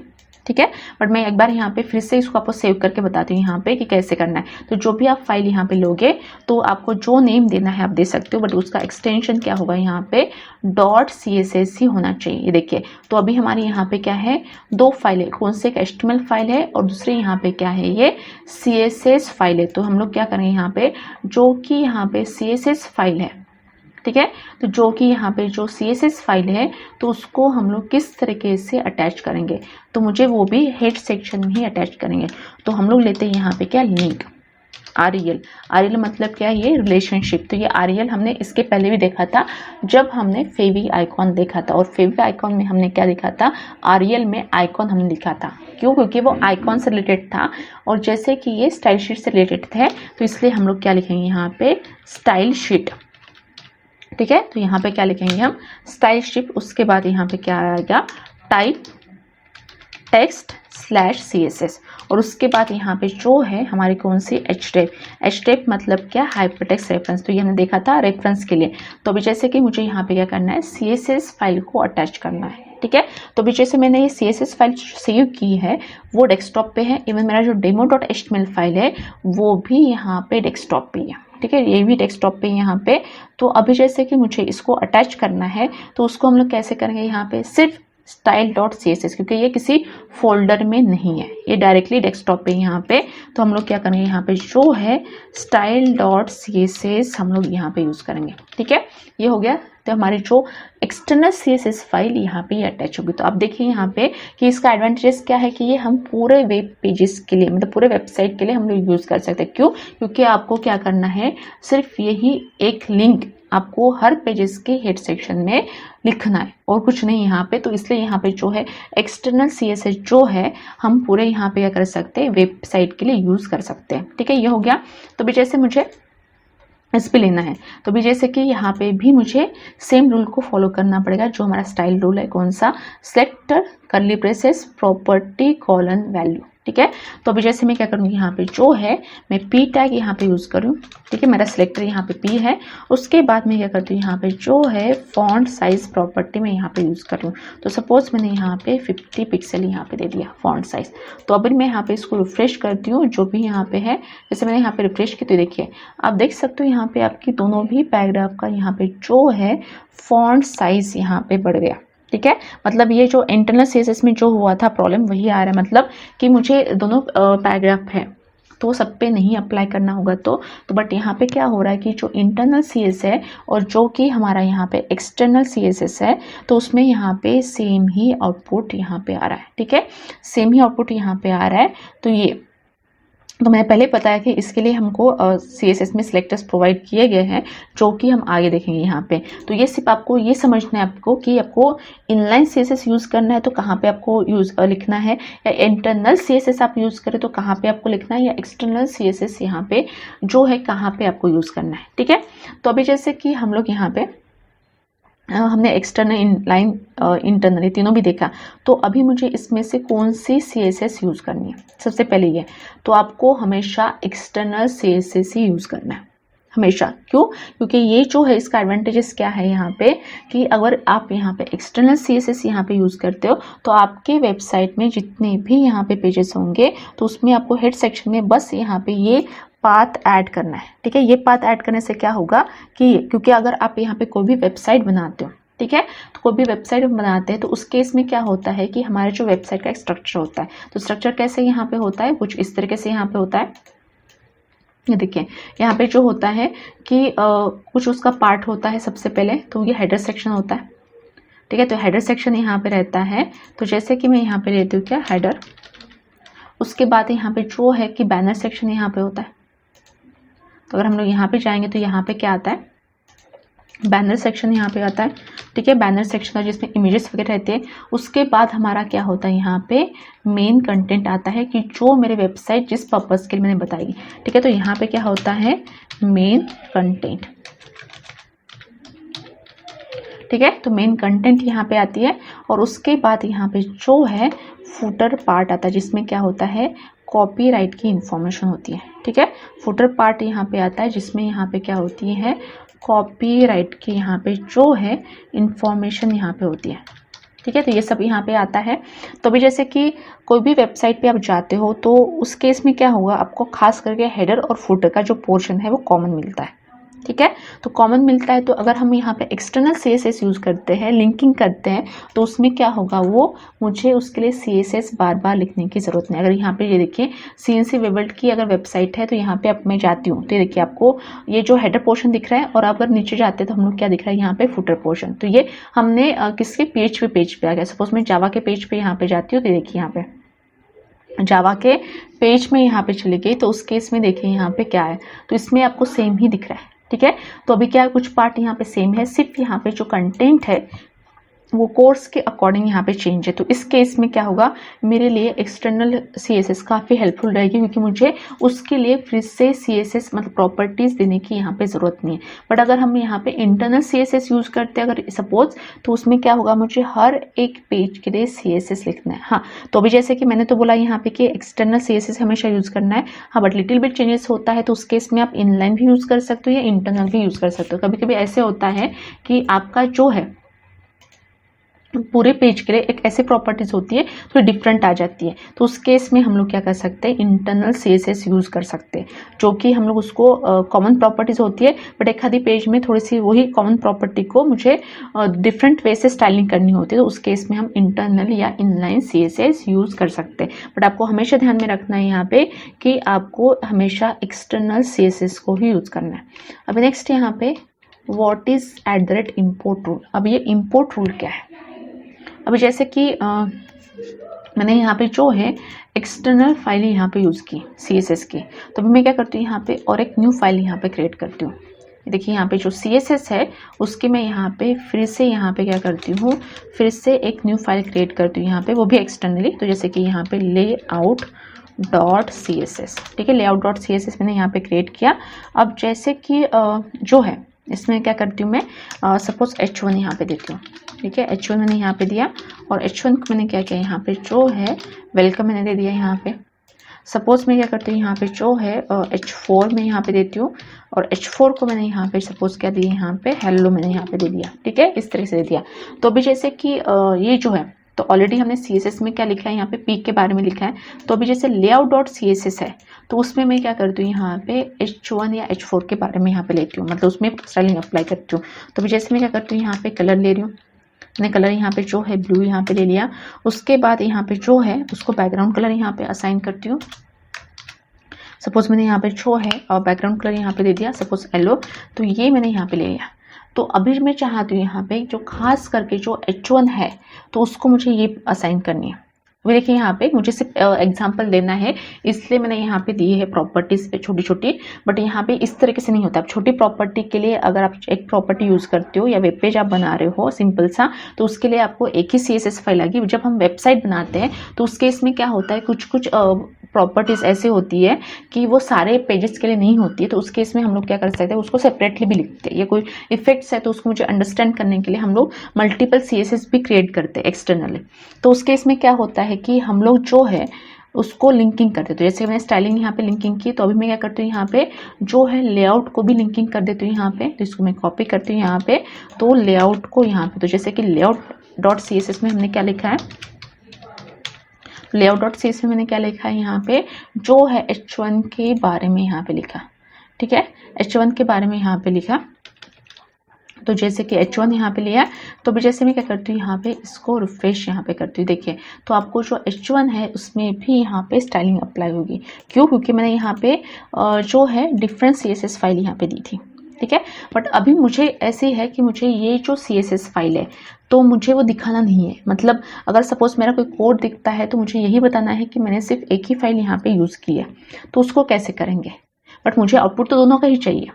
ठीक है, बट मैं एक बार यहाँ पे फिर से इसको आपको सेव करके बताती हूँ यहाँ पे कि कैसे करना है। तो जो भी आप फाइल यहाँ पे लोगे तो आपको जो नेम देना है आप दे सकते हो, बट उसका एक्सटेंशन क्या होगा यहाँ पे .css ही होना चाहिए। ये देखिए, तो अभी हमारी यहाँ पे क्या है, दो फाइल है, कौन से एक HTML फाइल है और दूसरे यहाँ पे क्या है, ये CSS फाइल है। तो हम लोग क्या करेंगे यहाँ पे, जो कि यहाँ पे CSS फाइल है, ठीक है, तो जो कि यहाँ पे जो CSS फाइल है तो उसको हम लोग किस तरीके से अटैच करेंगे, तो मुझे वो भी हेड सेक्शन में ही अटैच करेंगे। तो हम लोग लेते हैं यहाँ पे क्या, लिंक आरईएल मतलब क्या है, ये रिलेशनशिप। तो ये आरईएल हमने इसके पहले भी देखा था जब हमने फेवी आइकॉन देखा था, और फेवी आइकॉन में हमने क्या देखा था, आरईएल में आइकॉन हमने लिखा था। क्यों, क्योंकि वो आइकॉन से रिलेटेड था और जैसे कि ये स्टाइल शीट से रिलेटेड थे तो इसलिए हम लोग क्या लिखेंगे यहाँ पे स्टाइल शीट, ठीक है। तो यहाँ पे क्या लिखेंगे हम स्टाइल शीट, उसके बाद यहाँ पे क्या आएगा टाइप text/css और उसके बाद यहाँ पे जो है हमारी कौन सी href मतलब क्या, हाइपरटेक्स्ट रेफरेंस। तो ये हमने देखा था रेफरेंस के लिए। तो अभी जैसे कि मुझे यहाँ पे क्या करना है, CSS फाइल को अटैच करना है, ठीक है। तो अभी जैसे मैंने ये CSS फाइल सेव की है वो डेस्कटॉप पे है, इवन मेरा जो demo.html फाइल है वो भी यहाँ पे डेस्कटॉप पे है, ठीक है, ये भी डेस्कटॉप पे यहाँ पे। तो अभी जैसे कि मुझे इसको अटैच करना है तो उसको हम लोग कैसे करेंगे, यहाँ पे सिर्फ style.css, क्योंकि ये किसी फोल्डर में नहीं है, ये डायरेक्टली डेस्कटॉप पे यहाँ पे। तो हम लोग क्या करेंगे, यहाँ पे जो है style.css हम लोग यहाँ पे यूज़ करेंगे, ठीक है, ये हो गया। तो हमारी जो एक्सटर्नल CSS फाइल यहाँ पे अटैच होगी। तो आप देखिए यहाँ पे कि इसका एडवांटेजेस क्या है कि ये हम पूरे वेब पेजेस के लिए, मतलब पूरे वेबसाइट के लिए हम लोग यूज़ कर सकते हैं। क्यों, क्योंकि आपको क्या करना है, सिर्फ यही एक लिंक आपको हर पेजेस के हेड सेक्शन में लिखना है और कुछ नहीं यहाँ पे। तो इसलिए यहाँ पे जो है एक्सटर्नल CSS जो है हम पूरे यहाँ पे क्या कर सकते हैं, वेबसाइट के लिए यूज़ कर सकते हैं, ठीक है, ये हो गया। तो भी जैसे मुझे इस पे लेना है तो भी जैसे कि यहाँ पे भी मुझे सेम रूल को फॉलो करना पड़ेगा जो हमारा स्टाइल रूल है, कौन सा, selector curly braces property colon value, ठीक है। तो अभी जैसे मैं क्या करूँगी, यहाँ पे जो है मैं P टैग यहाँ पे यूज़ करूँ, ठीक है, मेरा सिलेक्टर यहाँ पे P है। उसके बाद मैं क्या करती हूँ, यहाँ पे जो है फॉन्ट साइज़ प्रॉपर्टी में यहाँ पे यूज़ करूँ। तो सपोज मैंने यहाँ पे 50 पिक्सल यहाँ पे दे दिया फॉन्ट साइज़। तो अभी मैं यहाँ पे इसको रिफ्रेश करती हूँ, जो भी यहाँ पे है, जैसे मैंने यहाँ पे रिफ्रेश की तो देखिए आप देख सकते हो यहाँ पे आपकी दोनों भी पैराग्राफ का यहाँ पे जो है फॉन्ट साइज़ यहाँ पे बढ़ गया, ठीक है। मतलब ये जो इंटरनल CSS में जो हुआ था प्रॉब्लम वही आ रहा है, मतलब कि मुझे दोनों पैराग्राफ है तो सब पे नहीं अप्लाई करना होगा। तो बट यहाँ पे क्या हो रहा है कि जो इंटरनल CS है और जो कि हमारा यहाँ पे एक्सटर्नल CSS है तो उसमें यहाँ पे सेम ही आउटपुट यहाँ पे आ रहा है, ठीक है, सेम ही आउटपुट यहाँ पे आ रहा है। तो ये तो मैंने पहले बताया कि इसके लिए हमको CSS में सिलेक्टर्स प्रोवाइड किए गए हैं जो कि हम आगे देखेंगे यहाँ पे। तो ये सिर्फ आपको ये समझना है आपको कि आपको इनलाइन CSS यूज़ करना है तो कहाँ पे आपको लिखना है, या इंटरनल CSS आप यूज़ करें तो कहाँ पे आपको लिखना है, या एक्सटर्नल CSS यहाँ पे जो है कहाँ पे आपको यूज़ करना है, ठीक है। तो अभी जैसे कि हम लोग यहाँ पे हमने एक्सटर्नल इनलाइन इंटरनल ये तीनों भी देखा। तो अभी मुझे इसमें से कौन सी CSS यूज़ करनी है, सबसे पहले ये तो आपको हमेशा एक्सटर्नल CSS ही यूज़ करना है हमेशा। क्यों, क्योंकि ये जो है इसका एडवांटेजेस क्या है यहाँ पे कि अगर आप यहाँ पे एक्सटर्नल CSS यहाँ पे यूज़ करते हो तो आपके वेबसाइट में जितने भी यहाँ पे पेजेस होंगे तो उसमें आपको हेड सेक्शन में बस यहाँ पे ये पाथ ऐड करना है, ठीक है। ये पाथ ऐड करने से क्या होगा कि क्योंकि अगर आप यहाँ पे कोई भी वेबसाइट बनाते हो, ठीक है, तो कोई भी वेबसाइट बनाते हैं तो उस केस में क्या होता है कि हमारे जो वेबसाइट का एक स्ट्रक्चर होता है, तो स्ट्रक्चर कैसे यहाँ पे होता है, कुछ इस तरीके से यहाँ पे होता है। ये देखिए यहाँ पे जो होता है कि कुछ उसका पार्ट होता है, सबसे पहले तो ये हेडर सेक्शन होता है, ठीक है। तो हेडर सेक्शन यहाँ पे रहता है। तो जैसे कि मैं यहाँ पे लेती हूँ क्या, हेडर, उसके बाद यहाँ पे जो है कि बैनर सेक्शन यहाँ पे होता है। तो अगर हम लोग यहाँ पे जाएंगे तो यहाँ पे क्या आता है, बैनर सेक्शन यहाँ पे आता है, ठीक है। बैनर सेक्शन जिसमें इमेजेस वगैरह रहते हैं। उसके बाद हमारा क्या होता है यहाँ पे मेन कंटेंट आता है कि जो मेरे वेबसाइट जिस पर्पज़ के लिए मैंने बताई, ठीक है। तो यहाँ पे क्या होता है मेन कंटेंट, ठीक है। तो मेन कंटेंट यहाँ पे आती है और उसके बाद यहाँ पे जो है फुटर पार्ट आता है जिसमें क्या होता है कॉपीराइट की इंफॉर्मेशन होती है, ठीक है। फुटर पार्ट यहाँ पे आता है जिसमें यहाँ पे क्या होती है कॉपीराइट की यहाँ पे जो है इंफॉर्मेशन यहाँ पे होती है, ठीक है। तो ये सब यहाँ पे आता है। तो भी जैसे कि कोई भी वेबसाइट पे आप जाते हो तो उस केस में क्या होगा आपको खास करके हेडर और फुटर का जो पोर्शन है वो कॉमन मिलता है, ठीक है। तो कॉमन मिलता है तो अगर हम यहाँ पे एक्सटर्नल CSS यूज़ करते हैं, लिंकिंग करते हैं, तो उसमें क्या होगा वो मुझे उसके लिए CSS बार बार लिखने की ज़रूरत नहीं। अगर यहाँ पे ये देखिए CNC वेबल्ट की अगर वेबसाइट है तो यहाँ पे अब मैं जाती हूँ तो ये देखिए आपको ये जो हेडर पोर्शन दिख रहा है और अगर नीचे जाते हैं तो हम लोग क्या दिख रहा है यहाँ पे फुटर पोर्शन। तो ये हमने किसके पेज पे आ गया। सपोज मैं जावा के पेज पे यहाँ पे जाती हूँ तो देखिए यहाँ पे जावा के पेज में यहाँ पे चली गई तो उस केस में देखिए यहाँ पे क्या है तो इसमें आपको सेम ही दिख रहा है, ठीक है। तो अभी क्या है कुछ पार्ट यहाँ पे सेम है, सिर्फ यहाँ पे जो कंटेंट है वो कोर्स के अकॉर्डिंग यहाँ पे चेंज है। तो इस केस में क्या होगा मेरे लिए एक्सटर्नल CSS काफ़ी हेल्पफुल रहेगी क्योंकि मुझे उसके लिए फिर से CSS मतलब प्रॉपर्टीज़ देने की यहाँ पे ज़रूरत नहीं है। बट अगर हम यहाँ पे इंटरनल CSS यूज़ करते हैं अगर सपोज तो उसमें क्या होगा मुझे हर एक पेज के लिए CSS लिखना है। हाँ तो अभी जैसे कि मैंने तो बोला यहाँ पे कि एक्सटर्नल CSS हमेशा यूज़ करना है। हाँ बट लिटिल बिट चेंजेस होता है तो उस केस में आप इनलाइन भी यूज़ कर सकते हो या इंटरनल भी यूज़ कर सकते हो। कभी कभी ऐसे होता है कि आपका जो है पूरे पेज के लिए एक ऐसे प्रॉपर्टीज होती है तो डिफरेंट आ जाती है। तो उस केस में हम लोग क्या कर सकते हैं इंटरनल CSS यूज़ कर सकते हैं जो कि हम लोग उसको कॉमन प्रॉपर्टीज होती है बट एक आधी पेज में थोड़ी सी वही कॉमन प्रॉपर्टी को मुझे डिफरेंट वे से स्टाइलिंग करनी होती है। तो उस केस में हम इंटरनल या इनलाइन CSS यूज़ कर सकते हैं। बट आपको हमेशा ध्यान में रखना है यहाँ पे कि आपको हमेशा एक्सटर्नल CSS को ही यूज़ करना है। अभी नेक्स्ट यहाँ पे व्हाट इज @import रूल। अब ये इम्पोर्ट रूल क्या है। अभी जैसे कि मैंने यहाँ पे जो है एक्सटर्नल फाइल यहाँ पे यूज़ की CSS की तो अभी मैं क्या करती हूँ यहाँ पे और एक न्यू फाइल यहाँ पे क्रिएट करती हूँ। देखिए यहाँ पे जो CSS है उसके मैं यहाँ पे फिर से यहाँ पे क्या करती हूँ फिर से एक न्यू फाइल क्रिएट करती हूँ यहाँ पे वो भी एक्सटर्नली। तो जैसे कि यहाँ पे layout.css, ठीक है। layout.css मैंने यहाँ पे क्रिएट किया। अब जैसे कि जो है इसमें क्या करती हूँ मैं सपोज H1 यहाँ पे देती हूँ, ठीक है। H1 मैंने यहाँ पे दिया और H1 को मैंने क्या किया यहाँ पे जो है वेलकम मैंने दे दिया यहाँ पे। सपोज मैं क्या करती हूँ यहाँ पे जो है H4 में यहाँ पे देती हूँ और H4 को मैंने यहाँ पे सपोज क्या दिया यहाँ पे हेलो मैंने यहाँ पे दे दिया, ठीक है। इस तरह से दे दिया। तो अभी जैसे कि ये जो है तो ऑलरेडी हमने CSS में क्या लिखा है यहाँ पे पीक के बारे में लिखा है। तो अभी जैसे layout.css है तो उसमें मैं क्या करती हूँ यहाँ पे H1 या H4 के बारे में यहाँ पे लेती हूँ, मतलब उसमें स्टाइलिंग अप्लाई करती हूँ। तो अभी जैसे मैं क्या करती हूँ यहाँ पे कलर ले रही हूँ, मैंने कलर यहाँ पे जो है ब्लू यहाँ पे ले लिया। उसके बाद यहाँ पे जो है उसको बैकग्राउंड कलर यहाँ पे असाइन करती हूँ। सपोज मैंने यहाँ पे जो है और बैकग्राउंड कलर यहाँ पे दे दिया सपोज येलो। तो ये मैंने यहाँ पे ले लिया। तो अभी मैं चाहती हूँ यहाँ पे जो खास करके जो H1 है तो उसको मुझे ये असाइन करनी है। वो देखिए यहाँ पे मुझे सिर्फ एग्जांपल देना है इसलिए मैंने यहाँ पे दी है प्रॉपर्टीज पे छोटी छोटी। बट यहाँ पे इस तरीके से नहीं होता। आप छोटी प्रॉपर्टी के लिए अगर आप एक प्रॉपर्टी यूज़ करते हो या वेब पेज आप बना रहे हो सिंपल सा तो उसके लिए आपको एक ही CSS फाइल आएगी। जब हम वेबसाइट बनाते हैं तो उस केस में क्या होता है कुछ कुछ प्रॉपर्टीज़ ऐसे होती है कि वो सारे पेजेस के लिए नहीं होती है। तो उस केस में हम लोग क्या कर सकते हैं उसको सेपरेटली भी लिखते हैं। या कोई इफेक्ट्स है तो उसको मुझे अंडरस्टैंड करने के लिए हम लोग मल्टीपल CSS भी क्रिएट करते हैं एक्सटर्नली। तो उस केस में क्या होता है कि हम लोग जो है उसको लिंकिंग करते हैं। तो जैसे मैंने स्टाइलिंग यहाँ पे लिंकिंग की तो अभी मैं क्या करती हूँ यहाँ पे जो है लेआउट को भी लिंकिंग कर देती हूँ यहाँ पे। तो इसको मैं कॉपी करती हूँ यहाँ पे तो लेआउट को यहाँ पे तो जैसे कि layout.css में हमने क्या लिखा है layout.css में मैंने क्या लिखा है यहाँ पे जो है H1 के बारे में यहाँ पे लिखा, ठीक है। H1 के बारे में यहाँ पे लिखा। तो जैसे कि H1 यहाँ पे लिया तो अभी जैसे मैं क्या करती हूँ यहाँ पे इसको रिफ्रेश यहाँ पे करती हूँ। देखिए तो आपको जो H1 है उसमें भी यहाँ पे स्टाइलिंग अप्लाई होगी। क्यों? क्योंकि मैंने यहाँ पे जो है डिफरेंट CSS फाइल यहाँ पे दी थी, ठीक है। बट अभी मुझे ऐसे है कि मुझे ये जो CSS फाइल है तो मुझे वो दिखाना नहीं है। मतलब अगर सपोज मेरा कोई कोड दिखता है तो मुझे यही बताना है कि मैंने सिर्फ एक ही फाइल यहाँ पे यूज़ की है। तो उसको कैसे करेंगे? बट मुझे आउटपुट तो दोनों का ही चाहिए।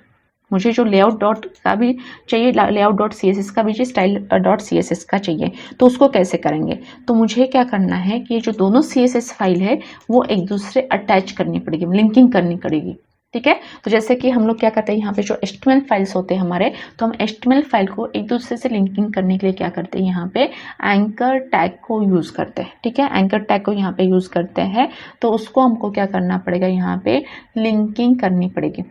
मुझे जो लेआउट डॉट का भी चाहिए, layout dot C S S का भी चाहिए, style dot C S S का चाहिए। तो उसको कैसे करेंगे, तो मुझे क्या करना है कि ये जो दोनों सी एस एस फाइल है वो एक दूसरे अटैच करनी पड़ेगी, लिंकिंग करनी पड़ेगी। ठीक है, तो जैसे कि हम लोग क्या करते हैं, यहाँ पे जो HTML फाइल्स होते हैं हमारे, तो हम HTML फाइल को एक दूसरे से लिंकिंग करने के लिए क्या करते हैं, यहाँ पे एंकर टैग को यूज़ करते हैं। ठीक है, एंकर टैग को यहाँ पे यूज़ करते हैं, तो उसको हमको क्या करना पड़ेगा, यहाँ पे लिंकिंग करनी पड़ेगी।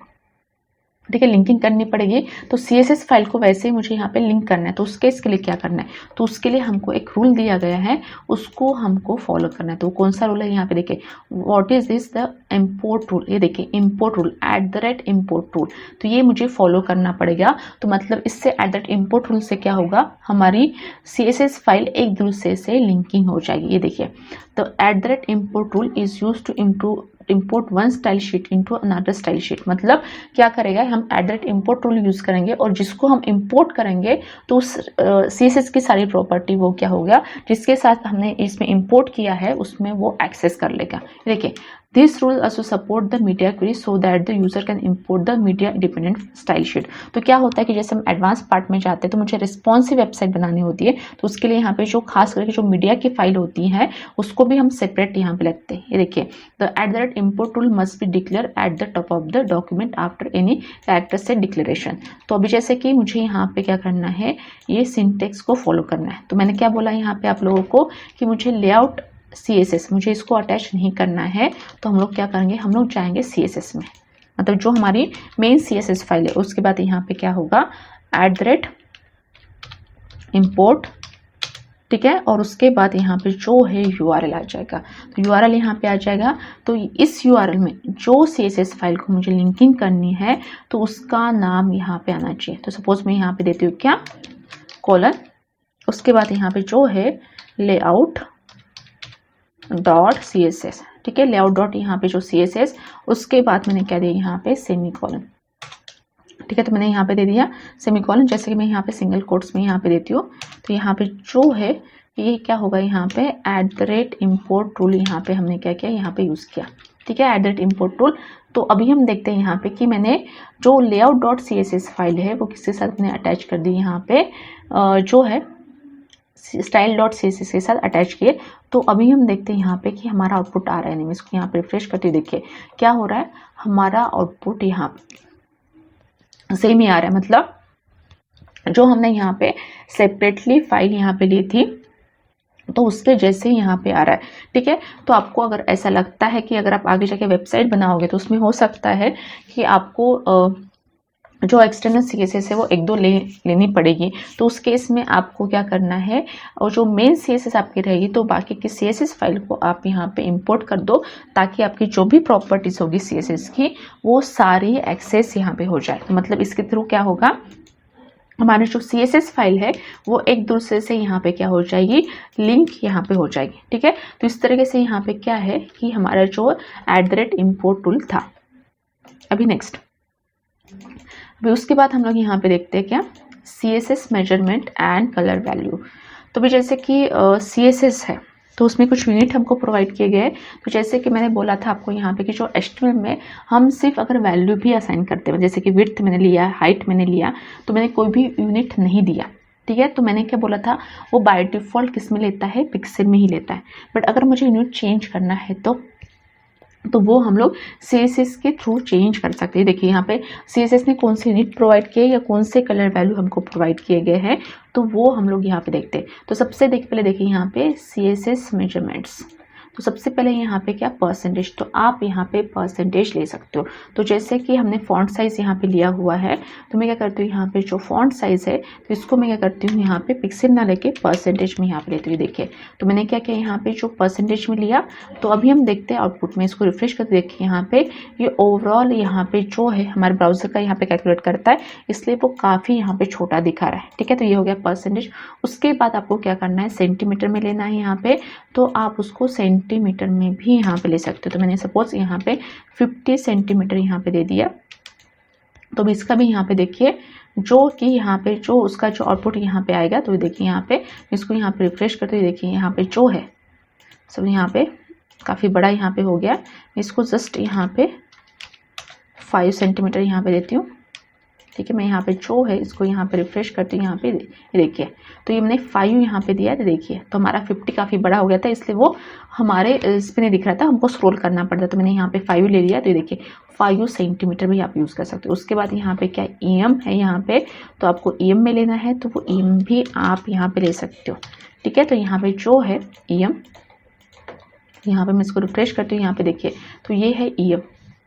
ठीक है, लिंकिंग करनी पड़ेगी। तो CSS फाइल को वैसे ही मुझे यहाँ पे लिंक करना है, तो उसके इसके लिए क्या करना है, तो उसके लिए हमको एक रूल दिया गया है, उसको हमको फॉलो करना है। तो कौन सा रूल है, यहाँ पे देखिए, what is this, the import rule. ये देखिए इम्पोर्ट रूल, @इम्पोर्ट रूल, तो ये मुझे फॉलो करना पड़ेगा। तो मतलब इससे @इम्पोर्ट रूल से क्या होगा, हमारी CSS फाइल एक दूसरे से लिंकिंग हो जाएगी। ये देखिए, तो @import rule is use to import one style sheet into another style sheet। मतलब क्या करेगा, हम @import रूल यूज करेंगे और जिसको हम इंपोर्ट करेंगे तो उस CSS की सारी प्रॉपर्टी वो क्या हो गया, जिसके साथ हमने इसमें इंपोर्ट किया है उसमें वो एक्सेस कर लेगा। देखिए, this rule also support the media query so that the user can import the media independent style sheet। तो क्या होता है कि जैसे हम एडवांस पार्ट में जाते हैं तो मुझे रिस्पॉन्सिव वेबसाइट बनानी होती है, तो उसके लिए यहाँ पे जो खास करके जो मीडिया की फाइल होती है उसको भी हम सेपरेट यहाँ पे लगते हैं। ये देखिए, the @import rule must be declared at the top of the document after any character set declaration। तो अभी जैसे कि मुझे यहाँ पे क्या करना है, ये सिंटेक्स को फॉलो करना है। तो मैंने क्या बोला यहाँ पे आप लोगों को कि मुझे लेआउट CSS, मुझे इसको अटैच नहीं करना है, तो हम लोग क्या करेंगे, हम लोग जाएंगे CSS में, मतलब जो हमारी मेन CSS फाइल है, उसके बाद यहाँ पे क्या होगा, @import। ठीक है, और उसके बाद यहाँ पे जो है URL आ जाएगा, तो URL यहाँ पे आ जाएगा। तो इस URL में जो CSS फाइल को मुझे लिंकिंग करनी है तो उसका नाम यहाँ पे आना चाहिए। तो सपोज मैं यहाँ पे देती हूँ क्या, कोलन, उसके बाद यहाँ पे जो है लेआउट डॉट CSS। ठीक है, लेआउट डॉट यहाँ पे जो CSS, उसके बाद मैंने क्या दिया यहाँ पे सेमीकोलन। ठीक है, तो मैंने यहाँ पे दे दिया सेमीकोलन, जैसे कि मैं यहाँ पे सिंगल कोट्स में यहाँ पे देती हूँ। तो यहाँ पे जो है ये क्या होगा, यहाँ पे @import रूल यहाँ पे हमने क्या किया, यहाँ पे यूज़ किया। ठीक है, @import रूल। तो अभी हम देखते हैं यहाँ पे कि मैंने जो लेआउट डॉट CSS फाइल है वो किसके साथ मैंने अटैच कर दी, यहाँ पे जो है स्टाइल डॉट CSS के साथ अटैच किए। तो अभी हम देखते हैं यहाँ पे कि हमारा आउटपुट आ रहा है नहीं। मैं इसको यहाँ पे रिफ्रेश करके देखिए क्या हो रहा है, हमारा आउटपुट यहाँ सेम ही आ रहा है। मतलब जो हमने यहाँ पे सेपरेटली फाइल यहाँ पे ली थी तो उसके जैसे ही यहाँ पे आ रहा है। ठीक है, तो आपको अगर ऐसा लगता है कि अगर आप आगे जाके वेबसाइट बनाओगे तो उसमें हो सकता है कि आपको जो एक्सटर्नल CSS है वो एक दो लेनी पड़ेगी। तो उस केस में आपको क्या करना है, और जो मेन CSS आपकी रहेगी तो बाकी की CSS फाइल को आप यहाँ पे इंपोर्ट कर दो, ताकि आपकी जो भी प्रॉपर्टीज होगी CSS की वो सारी एक्सेस यहाँ पे हो जाए। तो मतलब इसके थ्रू क्या होगा, हमारी जो CSS फाइल है वो एक दूसरे से यहाँ पे क्या हो जाएगी, लिंक यहाँ पे हो जाएगी। ठीक है, तो इस तरीके से यहाँ पे क्या है कि हमारा जो @import टूल था। अभी नेक्स्ट, अभी उसके बाद हम लोग यहाँ पे देखते हैं क्या, CSS measurement and colour value. तो भी जैसे कि CSS है तो उसमें कुछ यूनिट हमको प्रोवाइड किए गए। तो जैसे कि मैंने बोला था आपको यहाँ पे कि जो HTML में हम सिर्फ अगर वैल्यू भी असाइन करते हैं, जैसे कि विड्थ मैंने लिया, हाइट मैंने लिया, तो मैंने कोई भी यूनिट नहीं दिया। ठीक है, तो मैंने क्या बोला था, वो बाय डिफ़ॉल्ट किस में लेता है, पिक्सल में ही लेता है। बट अगर मुझे यूनिट चेंज करना है तो वो हम लोग CSS के थ्रू चेंज कर सकते हैं। देखिए यहाँ पे CSS ने कौन से यूनिट प्रोवाइड किए या कौन से कलर वैल्यू हमको प्रोवाइड किए गए हैं, तो वो हम लोग यहाँ पे देखते हैं। तो सबसे पहले देखिए यहाँ पे CSS मेजरमेंट्स। तो सबसे पहले यहाँ पे क्या, परसेंटेज। तो आप यहाँ पे परसेंटेज ले सकते हो। तो जैसे कि हमने फॉन्ट साइज़ यहाँ पे लिया हुआ है, तो मैं क्या करती हूँ, यहाँ पे जो फॉन्ट साइज़ है तो इसको मैं क्या करती हूँ, यहाँ पे पिक्सल ना लेके परसेंटेज में यहाँ पे लेती हूँ। देखिए, तो मैंने क्या किया, यहाँ पे जो परसेंटेज में लिया। तो अभी हम देखते हैं आउटपुट में, इसको रिफ्रेश करके देखिए यहाँ पे ये ओवरऑल यहाँ पे जो है हमारे ब्राउज़र का यहाँ पे कैलकुलेट करता है, इसलिए वो काफ़ी यहाँ पे छोटा दिखा रहा है। ठीक है, तो ये हो गया परसेंटेज। उसके बाद आपको क्या करना है, सेंटीमीटर में लेना है यहाँ पे, तो आप उसको सेंटीमीटर में भी यहाँ पे ले सकते हो। तो मैंने सपोज यहाँ पे 50 सेंटीमीटर यहाँ पे दे दिया। तो इसका भी यहाँ पे देखिए जो कि यहाँ पे जो उसका जो आउटपुट यहाँ पे आएगा, तो देखिए यहाँ पे इसको यहाँ पे रिफ्रेश करते हुए देखिए यहाँ पे जो है सब यहाँ पे काफ़ी बड़ा यहाँ पे हो गया। इसको जस्ट यहाँ पे 5 सेंटीमीटर यहाँ पे देती हूँ। ठीक है। मैं यहाँ पे जो है इसको यहाँ पे रिफ्रेश करती हूँ, यहाँ पे देखिए तो ये मैंने 5 यहाँ पे दिया है, तो देखिए तो हमारा 50 काफ़ी बड़ा हो गया था, इसलिए वो हमारे इस पर नहीं दिख रहा था, हमको स्क्रॉल करना पड़ता। तो मैंने यहाँ पे 5 ले लिया, तो ये देखिए 5 सेंटीमीटर भी आप यूज़ कर सकते हो। उसके बाद यहाँ पे क्या EM है यहाँ पे, तो आपको EM में लेना है तो वो EM भी आप यहाँ पे ले सकते हो। ठीक है, तो यहाँ पे जो है EM, यहाँ पे मैं इसको रिफ्रेश करती हूँ, यहाँ पे देखिए तो ये है EM।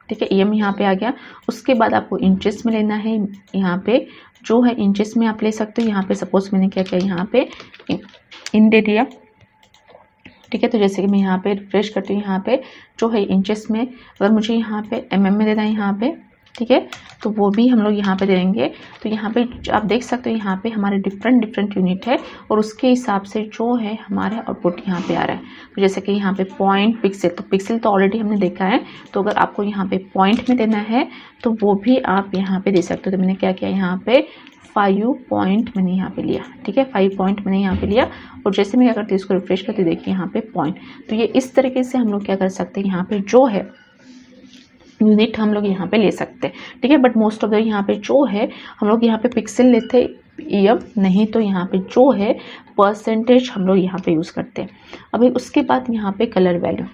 ठीक है, EM यहाँ पे आ गया। उसके बाद आपको इंचेस में लेना है, यहाँ पे जो है इंचेस में आप ले सकते हो। यहाँ पे सपोज मैंने क्या किया, यहाँ पे इन दे दिया। ठीक है, तो जैसे कि मैं यहाँ पे रिफ्रेश करती हूँ, यहाँ पे जो है इंचेस में, अगर मुझे यहाँ पे mm में देना है यहाँ पे, ठीक है, तो वो भी हम लोग यहाँ पे देंगे। तो यहाँ पे आप देख सकते हो यहाँ पे हमारे डिफरेंट यूनिट है और उसके हिसाब से जो है हमारा आउटपुट यहाँ पे आ रहा है। तो जैसे कि यहाँ पे पॉइंट पिक्सल, तो पिक्सल तो ऑलरेडी हमने देखा है, तो अगर आपको यहाँ पे पॉइंट में देना है तो वो भी आप यहाँ पे दे सकते हो। तो मैंने क्या किया, यहाँ पे 5 पॉइंट मैंने यहाँ पे लिया। ठीक है, 5 पॉइंट मैंने यहाँ पे लिया और जैसे मैं क्या करती हूँ इसको रिफ्रेश करती, देखिए यहाँ पे पॉइंट। तो ये इस तरीके से हम लोग क्या कर सकते हैं, यहाँ पे जो है यूनिट हम लोग यहाँ पे ले सकते हैं। ठीक है, बट मोस्ट ऑफ द यहाँ पे जो है हम लोग यहाँ पे पिक्सल लेते EM, नहीं तो यहाँ पे जो है परसेंटेज हम लोग यहाँ पे यूज़ करते हैं। अभी उसके बाद यहाँ पे कलर वैल्यू,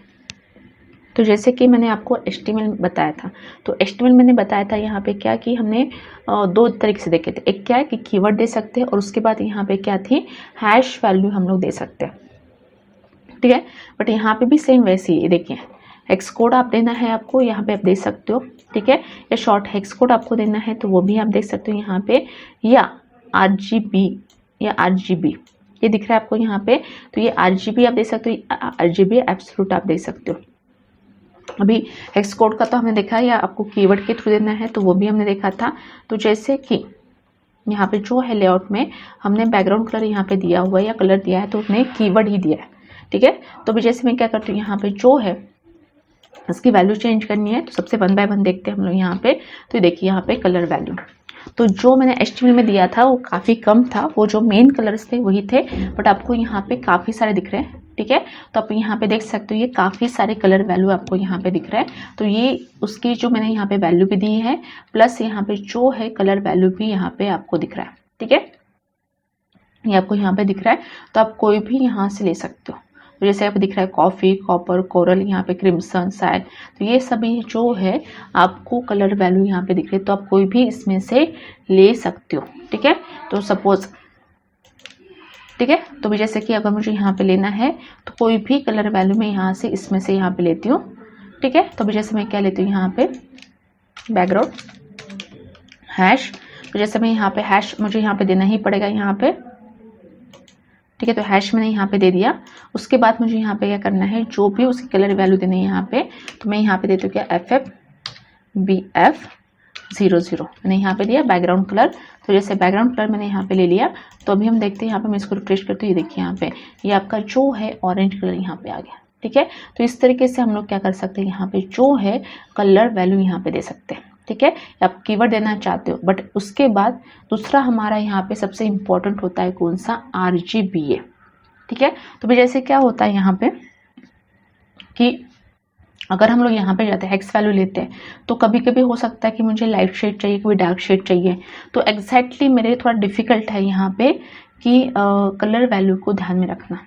तो जैसे कि मैंने आपको HTML बताया था, तो HTML मैंने बताया था यहाँ पे क्या कि हमने 2 तरीके से देखे थे। एक क्या है कि कीवर्ड दे सकते हैं और उसके बाद यहाँ पे क्या थी, हैश वैल्यू हम लोग दे सकते हैं। ठीक है, बट यहाँ पे भी सेम वैसे ही देखिए, हेक्स कोड आप देना है आपको, यहाँ पे आप दे सकते हो। ठीक है, या शॉर्ट हेक्स कोड आपको देना है तो वो भी आप देख सकते हो यहाँ पे, या RGB या RGB ये दिख रहा है आपको यहाँ पे, तो ये RGB आप दे सकते हो, RGB एब्सोल्यूट आप दे सकते हो। अभी हेक्स कोड का तो हमने देखा, या आपको कीवर्ड के थ्रू देना है तो वो भी हमने देखा था। तो जैसे कि यहाँ पे जो है लेआउट में हमने बैकग्राउंड कलर यहाँ पे दिया हुआ है या कलर दिया है, तो उसने कीवर्ड ही दिया है। ठीक है, तो अभी जैसे मैं क्या करती हूँ, यहाँ पे जो है इसकी वैल्यू चेंज करनी है, तो सबसे 1 बाय 1 देखते हैं हम लोग यहाँ पे। तो देखिए यहाँ पे कलर वैल्यू, तो जो मैंने HTML में दिया था वो काफ़ी कम था, वो जो मेन कलर्स थे वही थे, बट आपको यहाँ पे काफ़ी सारे दिख रहे हैं। ठीक है, तो आप यहाँ पे देख सकते हो ये काफ़ी सारे कलर वैल्यू आपको यहाँ पे दिख रहा है। तो ये उसकी जो मैंने यहाँ पे वैल्यू भी दी है, प्लस यहाँ पे जो है कलर वैल्यू भी यहाँ पे आपको दिख रहा है। ठीक है, ये आपको यहाँ पे दिख रहा है, तो आप कोई भी यहाँ से ले सकते हो। तो जैसे आपको दिख रहा है कॉफ़ी, कॉपर, कोरल, यहाँ पे क्रिम्सन, साइड, तो ये सभी जो है आपको कलर वैल्यू यहाँ पे दिख रही है, तो आप कोई भी इसमें से ले सकते हो। ठीक है, तो सपोज, ठीक है, तो भी जैसे कि अगर मुझे यहाँ पे लेना है तो कोई भी कलर वैल्यू मैं यहाँ से इसमें से यहाँ पे लेती हूँ। ठीक है, तो भी जैसे मैं क्या लेती हूँ यहाँ पे बैकग्राउंड हैश, तो जैसे मैं यहाँ पे हैश मुझे यहाँ पे देना ही पड़ेगा यहाँ पे। ठीक है, तो हैश मैंने यहाँ पे दे दिया। उसके बाद मुझे यहाँ पे क्या करना है, जो भी उसकी कलर वैल्यू देनी है यहाँ पे, तो मैं यहाँ पे देती हूँ क्या FFBF00 मैंने यहाँ पे दिया बैकग्राउंड कलर। तो जैसे बैकग्राउंड कलर मैंने यहाँ पे ले लिया, तो अभी हम देखते हैं यहाँ पे मैं इसको रिफ्रेश करती हूँ, ये देखिए यहाँ पे ये आपका जो है ऑरेंज कलर यहाँ पे आ गया। ठीक है, तो इस तरीके से हम लोग क्या कर सकते हैं, यहाँ पे जो है कलर वैल्यू यहाँ पे दे सकते हैं। ठीक है, आप कीवर्ड देना चाहते हो, बट उसके बाद दूसरा हमारा यहाँ पे सबसे इम्पोर्टेंट होता है कौन सा, RGBA। ठीक है, तो भी जैसे क्या होता है यहाँ पे कि अगर हम लोग यहाँ पे जाते हैं हेक्स वैल्यू लेते हैं, तो कभी कभी हो सकता है कि मुझे लाइट शेड चाहिए, कोई डार्क शेड चाहिए, तो एग्जैक्टली मेरे थोड़ा डिफिकल्ट है यहाँ पे कि कलर वैल्यू को ध्यान में रखना।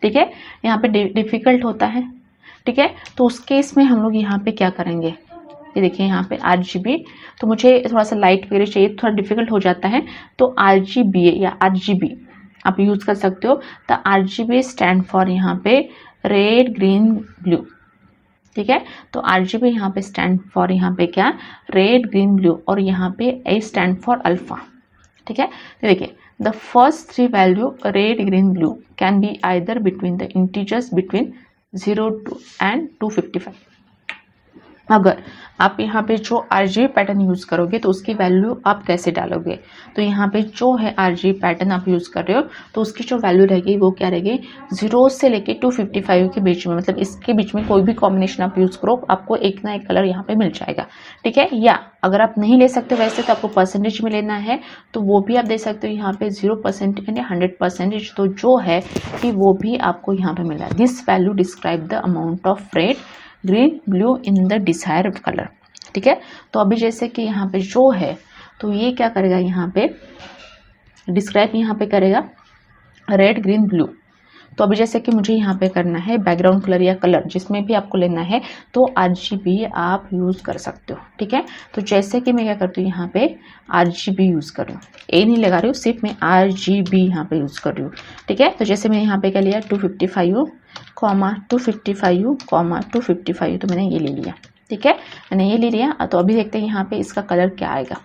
ठीक है, यहाँ पे डिफिकल्ट होता है। ठीक है, तो उस केस में हम लोग यहाँ पे क्या करेंगे, ये देखिए यहाँ पे RGB, तो मुझे थोड़ा सा लाइट वगैरह चाहिए, थोड़ा डिफिकल्ट हो जाता है, तो RGBA या RGB आप यूज़ कर सकते हो। तो RGB स्टैंड फॉर यहाँ पे रेड ग्रीन ब्लू। ठीक है, तो RGB यहाँ पे स्टैंड फॉर यहाँ पे क्या, रेड ग्रीन ब्लू, और यहाँ पे A स्टैंड फॉर अल्फा। ठीक है, तो देखिए the first 3 value red green blue can be either between the integers between 0 and 255। अगर आप यहाँ पे जो RGB पैटर्न यूज़ करोगे तो उसकी वैल्यू आप कैसे डालोगे, तो यहाँ पे जो है RGB पैटर्न आप यूज़ कर रहे हो, तो उसकी जो वैल्यू रहेगी वो क्या रहेगी, 0 से लेके 255 के बीच में, मतलब इसके बीच में कोई भी कॉम्बिनेशन आप यूज़ करो, आपको एक ना एक कलर यहाँ पे मिल जाएगा। ठीक है, या अगर आप नहीं ले सकते वैसे तो आपको परसेंटेज में लेना है, तो वो भी आप दे सकते हो यहाँ पे 0% यानी 100%, तो जो है कि वो भी आपको यहाँ पे मिला। This value describe the amount of red green blue in the desired colour. ठीक है, तो अभी जैसे कि यहाँ पे जो है, तो ये क्या करेगा यहाँ पे डिस्क्राइब यहाँ पे करेगा रेड ग्रीन ब्लू। तो अभी जैसे कि मुझे यहाँ पे करना है बैकग्राउंड कलर या कलर जिसमें भी आपको लेना है तो RGB आप यूज़ कर सकते हो, ठीक है। तो जैसे कि मैं क्या करती हूँ यहाँ पे RGB यूज़ कर रही हूँ, ए नहीं लगा रही हूँ, सिर्फ मैं RGB यहाँ पे यूज़ कर रही हूँ, ठीक है। तो जैसे मैंने यहाँ पे क्या लिया 255 255 तो मैंने ये ले लिया, ठीक है, मैंने ये ले लिया। तो अभी देखते हैं यहाँ पे इसका कलर क्या आएगा।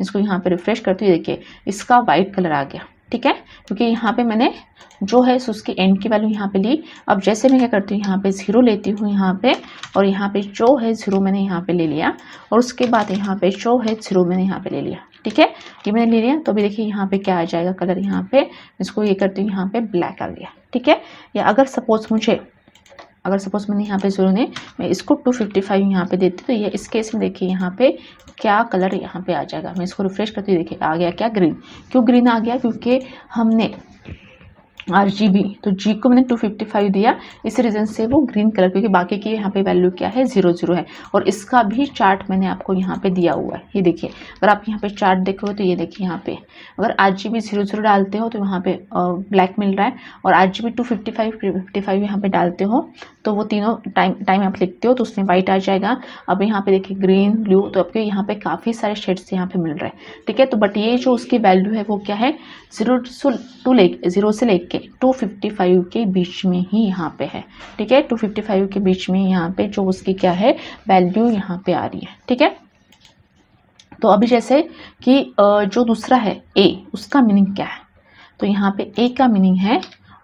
इसको यहाँ पे रिफ्रेश करती हूँ, देखिए इसका वाइट कलर आ गया, ठीक है, क्योंकि यहाँ पे मैंने जो है उसकी एंड की वैल्यू यहाँ पे ली। अब जैसे मैं क्या करती हूँ यहाँ पे 0 लेती हूँ यहाँ पे, और यहाँ पे जो है 0 मैंने यहाँ पे ले लिया, और उसके बाद यहाँ पे जो है 0 मैंने यहाँ पे ले लिया, ठीक है, ये मैंने ले लिया। तो अभी देखिए यहाँ पे क्या आ जाएगा कलर, यहाँ पे इसको ये करती हूँ यहाँ पे ब्लैक आ गया, ठीक है। या अगर सपोज मैंने यहाँ पे 0 ने मैं इसको 255 यहाँ पे देती तो ये इस केस में देखिए यहाँ पे क्या कलर यहाँ पे आ जाएगा। मैं इसको रिफ्रेश करती हूँ, देखिए आ गया क्या ग्रीन। क्यों ग्रीन आ गया? क्योंकि हमने RGB तो G को मैंने 255 दिया, इस रीज़न से वो ग्रीन कलर, क्योंकि बाकी की यहाँ पे वैल्यू क्या है 0 है। और इसका भी चार्ट मैंने आपको यहाँ पे दिया हुआ है, ये देखिए अगर आप यहाँ पे चार्ट देखोगे तो ये देखिए यहाँ पे अगर RGB 0 डालते हो तो यहाँ पे ब्लैक मिल रहा है, और RGB 255 यहाँ पे डालते हो तो वो तीनों टाइम आप लिखते हो तो उसमें वाइट आ जाएगा। अब यहाँ पे देखिए ग्रीन ब्लू, तो आपके यहाँ पे काफ़ी सारे शेड्स यहाँ पे मिल रहे हैं, ठीक है। तो बट ये जो उसकी वैल्यू है वो क्या है 0 से लेके 255 के बीच में ही यहाँ पे है, ठीक है। 255 के बीच में यहाँ पे जो उसकी क्या है वैल्यू यहाँ पे आ रही है, ठीक है। तो अभी जैसे कि जो दूसरा है A, उसका मीनिंग क्या है? तो यहाँ पे A का मीनिंग है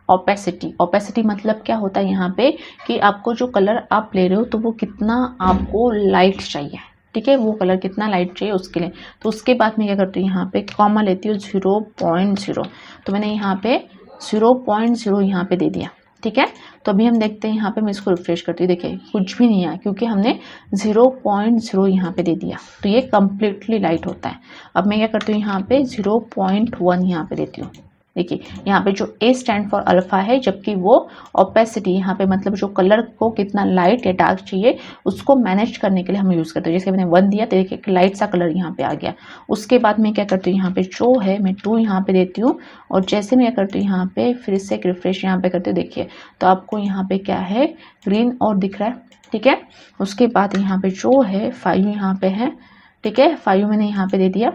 ओपेसिटी। ओपेसिटी मतलब क्या होता है यहाँ पे कि आपको जो कलर आप ले रहे हो तो वो कितना आपको लाइट चाहिए, ठीक है, वो कलर कितना लाइट चाहिए उसके लिए। तो उसके बाद मैं क्या करती हूँ यहाँ पे कॉमा लेती हूँ 0.0, तो मैंने यहाँ पे 0.0 यहाँ पे दे दिया, ठीक है। तो अभी हम देखते हैं यहाँ पे, मैं इसको रिफ्रेश करती हूँ, देखिए कुछ भी नहीं आया क्योंकि हमने 0.0 यहाँ पे दे दिया, तो ये कम्प्लीटली लाइट होता है। अब मैं क्या करती हूँ यहाँ पे 0.1 यहाँ पे देती हूँ, देखिए यहाँ पे जो A स्टैंड फॉर अल्फा है, जबकि वो ओपेसिटी यहाँ पे मतलब जो कलर को कितना लाइट या डार्क चाहिए उसको मैनेज करने के लिए हम यूज़ करते हैं। जैसे मैंने 1 दिया तो देखिए एक लाइट सा कलर यहाँ पे आ गया। उसके बाद मैं क्या करती हूँ यहाँ पे जो है मैं 2 यहाँ पे देती हूँ, और जैसे मैं क्या करती हूँ यहाँ पे फिर से एक रिफ्रेश यहाँ पे करती हूँ, देखिए तो आपको यहाँ पे क्या है ग्रीन और दिख रहा है, ठीक है। उसके बाद यहाँ पे जो है 5 यहाँ पे है, ठीक है, 5 मैंने यहाँ पे दे दिया।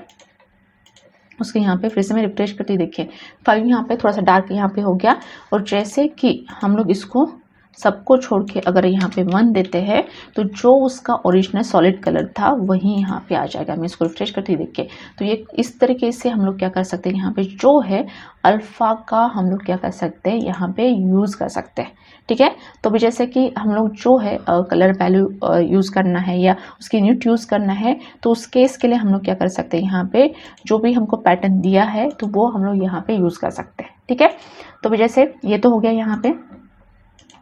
उसके यहाँ पे फिर से मैं रिफ्रेश करती हूँ, देखिए 5 यहाँ पे थोड़ा सा डार्क यहाँ पे हो गया। और जैसे कि हम लोग इसको सबको छोड़ के अगर यहाँ पे 1 देते हैं तो जो उसका ओरिजिनल सॉलिड कलर था वही यहाँ पे आ जाएगा। मैं इसको रिफ्रेश करती हूँ, देखिए तो ये इस तरीके से हम लोग क्या कर सकते हैं, यहाँ पे जो है अल्फ़ा का हम लोग क्या कर सकते हैं यहाँ पे यूज़ कर सकते हैं, ठीक है। तो भी जैसे कि हम लोग जो है कलर वैल्यू यूज़ करना है या उसकी यूनिट यूज़ करना है, तो उस केस के लिए हम लोग क्या कर सकते हैं, यहाँ पे जो भी हमको पैटर्न दिया है तो वो हम लोग यहाँ पे यूज़ कर सकते हैं, ठीक है। तो भी जैसे ये तो हो गया यहाँ पे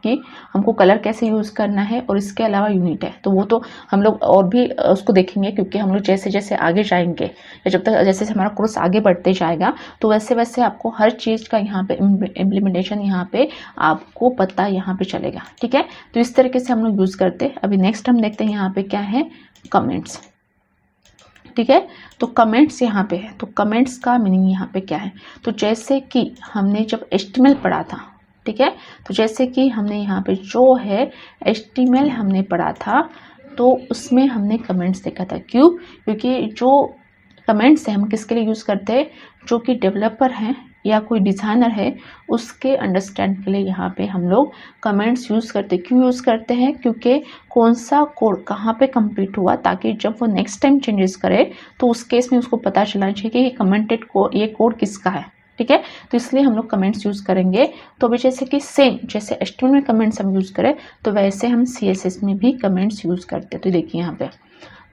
कि हमको कलर कैसे यूज़ करना है, और इसके अलावा यूनिट है तो वो तो हम लोग और भी उसको देखेंगे, क्योंकि हम लोग जैसे जैसे आगे जाएंगे या जब तक जैसे हमारा कोर्स आगे बढ़ते जाएगा तो वैसे वैसे आपको हर चीज़ का यहाँ पे इम्प्लीमेंटेशन यहाँ पे आपको पता यहाँ पे चलेगा, ठीक है। तो इस तरीके से हम लोग यूज़ करते हैं। अभी नेक्स्ट हम देखते हैं यहाँ पे क्या है कमेंट्स, ठीक है। तो कमेंट्स यहाँ पे है, तो कमेंट्स का मीनिंग यहाँ पे क्या है, तो जैसे कि हमने जब HTML पढ़ा था, ठीक है, तो जैसे कि हमने यहाँ पे जो है HTML हमने पढ़ा था तो उसमें हमने कमेंट्स देखा था। क्यों? क्योंकि जो कमेंट्स है हम किसके लिए यूज़ करते हैं, जो कि डेवलपर हैं या कोई डिज़ाइनर है उसके अंडरस्टैंड के लिए यहाँ पे हम लोग कमेंट्स यूज़ करते हैं। क्यों यूज़ करते हैं? क्योंकि कौन सा कोड कहाँ पे कंप्लीट हुआ, ताकि जब वो नेक्स्ट टाइम चेंजेस करे तो उस केस में उसको पता चलना चाहिए कि ये कमेंटेड ये कोड किसका है, ठीक है। तो इसलिए हम लोग कमेंट्स यूज़ करेंगे। तो अभी जैसे कि सेम जैसे HTML में कमेंट्स हम यूज़ करें तो वैसे हम CSS में भी कमेंट्स यूज़ करते हैं। तो देखिए यहाँ पे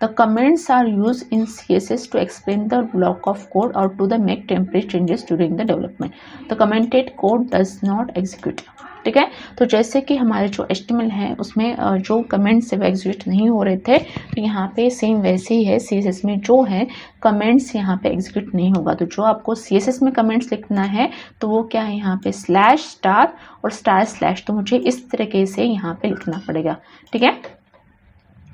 The comments are used in CSS to explain the block of code or to the make temporary changes during the development. The commented code does not execute. ठीक है, तो जैसे कि हमारे जो HTML है उसमें जो कमेंट्स है वो एग्जीक्यूट नहीं हो रहे थे, तो यहाँ पे सेम वैसे ही है CSS में जो है कमेंट्स यहाँ पे एग्जीक्यूट नहीं होगा। तो जो आपको CSS में कमेंट्स लिखना है तो वो क्या है यहाँ पे स्लैश स्टार और स्टार स्लैश, तो मुझे इस तरीके से यहाँ पे लिखना पड़ेगा, ठीक है।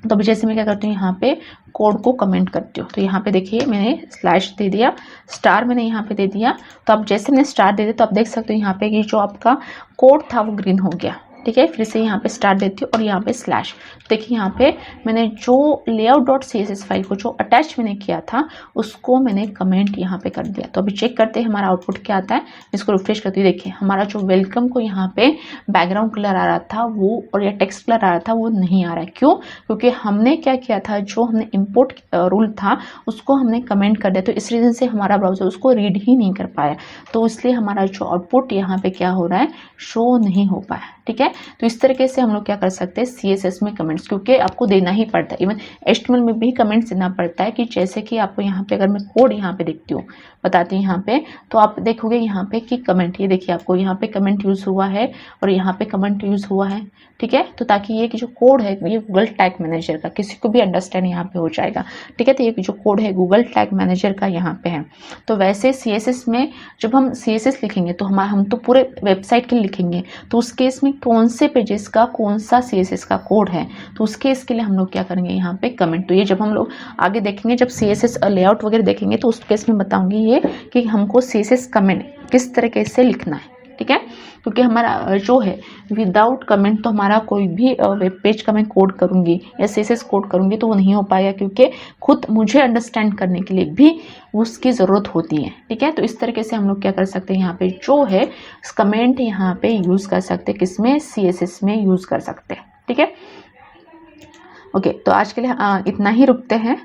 तो अभी जैसे मैं क्या करती हूँ, यहाँ पे कोड को कमेंट करती हूँ। तो यहाँ पे देखिए मैंने स्लैश दे दिया, स्टार मैंने यहाँ पे दे दिया। तो अब जैसे मैंने स्टार दे दिया तो आप देख सकते हो यहाँ पे कि जो आपका कोड था वो ग्रीन हो गया। ठीक है, फिर से यहाँ पे स्टार देती हूँ और यहाँ पे स्लैश। देखिए यहाँ पे मैंने जो layout.css फाइल को जो अटैच मैंने किया था उसको मैंने कमेंट यहाँ पे कर दिया। तो अभी चेक करते हैं हमारा आउटपुट क्या आता है। इसको रिफ्रेश करती हूँ, देखिए हमारा जो वेलकम को यहाँ पे बैकग्राउंड कलर आ रहा था वो और या टेक्स्ट कलर आ रहा था वो नहीं आ रहा है। क्यों? क्योंकि हमने क्या किया था, जो हमने इम्पोर्ट रूल था उसको हमने कमेंट कर दिया। तो इस रीज़न से हमारा ब्राउज़र उसको रीड ही नहीं कर पाया। तो इसलिए हमारा जो आउटपुट यहाँ पे क्या हो रहा है, शो नहीं हो पाया। ठीक है, तो इस तरीके से हम लोग क्या कर सकते हैं, CSS में कमेंट्स, क्योंकि आपको देना ही पड़ता है। इवन HTML में भी कमेंट्स देना पड़ता है कि जैसे कि आपको यहाँ पे अगर मैं कोड यहाँ पे देखती हूँ, बताती हूँ यहाँ पे, तो आप देखोगे यहाँ पे कि कमेंट, ये देखिए आपको यहाँ पे कमेंट यूज़ हुआ है और यहाँ पे कमेंट यूज़ हुआ है। ठीक है, तो ताकि ये कि जो कोड है ये गूगल टैग मैनेजर का किसी को भी अंडरस्टैंड यहाँ पे हो जाएगा। ठीक है, तो ये जो कोड है गूगल टैग मैनेजर का यहाँ पे है। तो वैसे CSS में जब हम CSS लिखेंगे तो हम तो पूरे वेबसाइट के लिए लिखेंगे, तो उस केस में कौन से पेजेस का कौन सा CSS का कोड है, तो उस केस के लिए हम लोग क्या करेंगे यहाँ पे कमेंट। तो ये जब हम लोग आगे देखेंगे, जब CSS लेआउट वगैरह देखेंगे तो उस केस में बताऊंगी ये कि हमको CSS कमेंट किस तरीके से लिखना है। ठीक है, क्योंकि हमारा जो है विदाउट कमेंट तो हमारा कोई भी वेब पेज का मैं कोड करूँगी या CSS कोड करूँगी तो वो नहीं हो पाएगा, क्योंकि खुद मुझे अंडरस्टैंड करने के लिए भी उसकी ज़रूरत होती है। ठीक है, तो इस तरीके से हम लोग क्या कर सकते हैं, यहाँ पे जो है कमेंट यहाँ पे यूज़ कर सकते हैं, किसमें, CSS में यूज़ कर सकते हैं। ठीक है, ओके, तो आज के लिए इतना ही रुकते हैं।